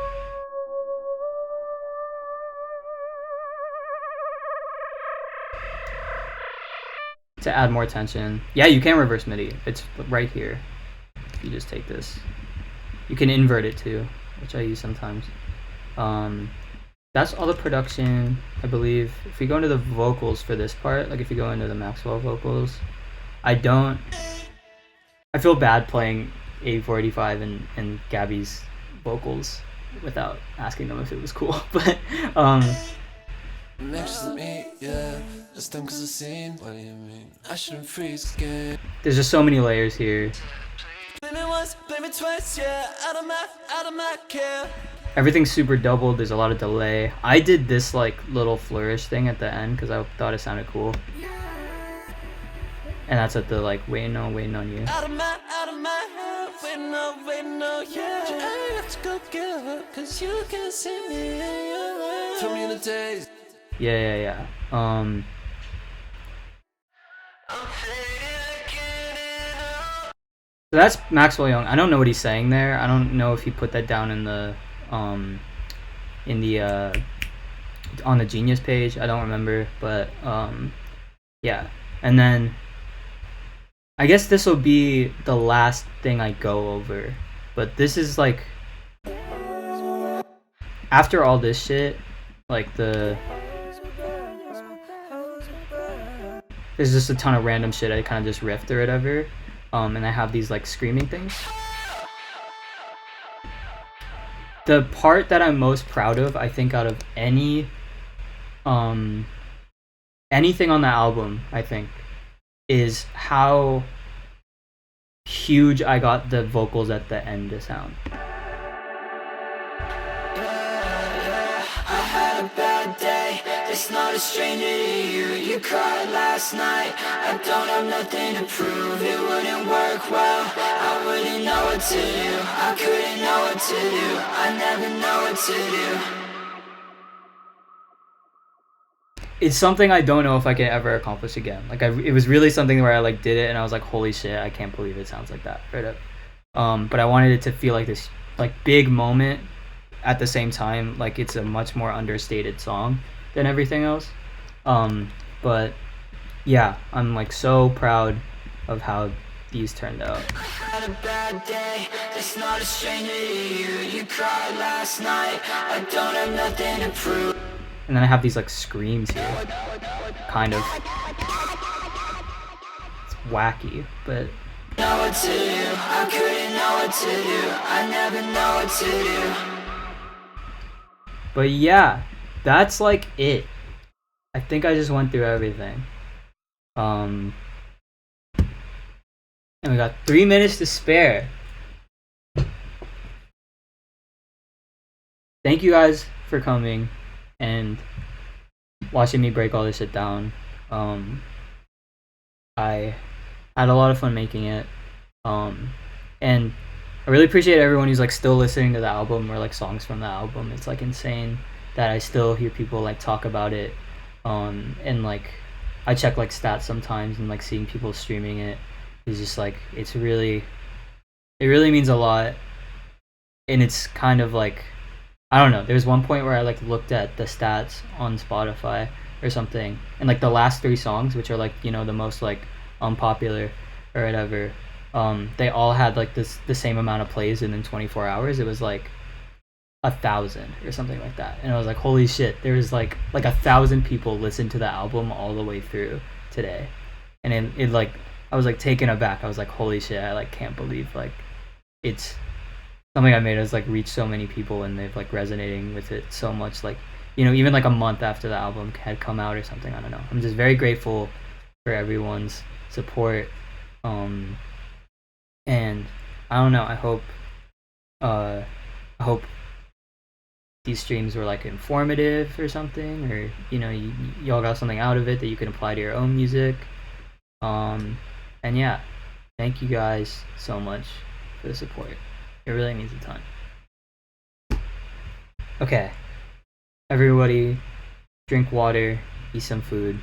To add more tension. Yeah, you can reverse MIDI. It's right here. If you just take this. You can invert it too, which I use sometimes. That's all the production, I believe. If we go into the vocals for this part, like if you go into the Maxwell vocals, I feel bad playing A485 and Gabby's vocals without asking them if it was cool, but
Next to me, yeah. That's them cause I've seen. What do you mean? I shouldn't freeze again.
there's just so many layers here.
Blame it once, blame it twice, yeah. Out of my care.
Everything's super doubled, there's a lot of delay. I did this like little flourish thing at the end because I thought it sounded cool. And that's at the like waiting on you.
Out of my head. Waiting on, yeah. I have to go get her cause you can see me in your eyes. Tell me in the days.
Yeah. So that's Maxwell Young. I don't know what he's saying there. I don't know if he put that down in the on the Genius page. I don't remember, but yeah. And then I guess this will be the last thing I go over. But this is like after all this shit, like there's just a ton of random shit I kind of just riffed or whatever. And I have these like screaming things. The part that I'm most proud of, I think, out of anything on the album, I think, is how huge I got the vocals at the end to sound.
It's not a stranger to you. You cried last night. I don't have nothing to prove. It wouldn't work well. I wouldn't know what to do. I couldn't know what to do. I never know what to do.
It's something I don't know if I can ever accomplish again. Like it was really something where I like did it and I was like, holy shit, I can't believe it sounds like that. Right up. But I wanted it to feel like this like big moment at the same time. Like it's a much more understated song than everything else. But yeah, I'm like so proud of how these turned out.
Had a bad day, it's not a stranger to you. You cried last night, I don't have nothing to prove.
And then I have these like screams here. Kind of. It's wacky, but
Know what to do, I couldn't know what to do. I never know what to do.
But yeah, that's like it. I think I just went through everything. And we got 3 minutes to spare. Thank you guys for coming and watching me break all this shit down. I had a lot of fun making it. And I really appreciate everyone who's like still listening to the album or like songs from the album. It's like insane that I still hear people like talk about it. And like I check like stats sometimes and like seeing people streaming it is just like it really means a lot. And it's kind of like I don't know, there's one point where I like looked at the stats on Spotify or something and like the last 3 songs, which are like, you know, the most like unpopular or whatever, they all had like the same amount of plays within 24 hours. It was like 1,000 or something like that, and I was like, holy shit, there was like 1,000 people listened to the album all the way through today. And it like I was like taken aback. I was like, holy shit, I like can't believe like it's something I made has like reached so many people and they've like resonating with it so much. Like even like a month after the album had come out or something. I don't know. I'm just very grateful for everyone's support. And I don't know. I hope these streams were like informative or something, or y'all got something out of it that you can apply to your own music. And yeah, thank you guys so much for the support. It really means a ton. Okay, everybody, drink water, eat some food.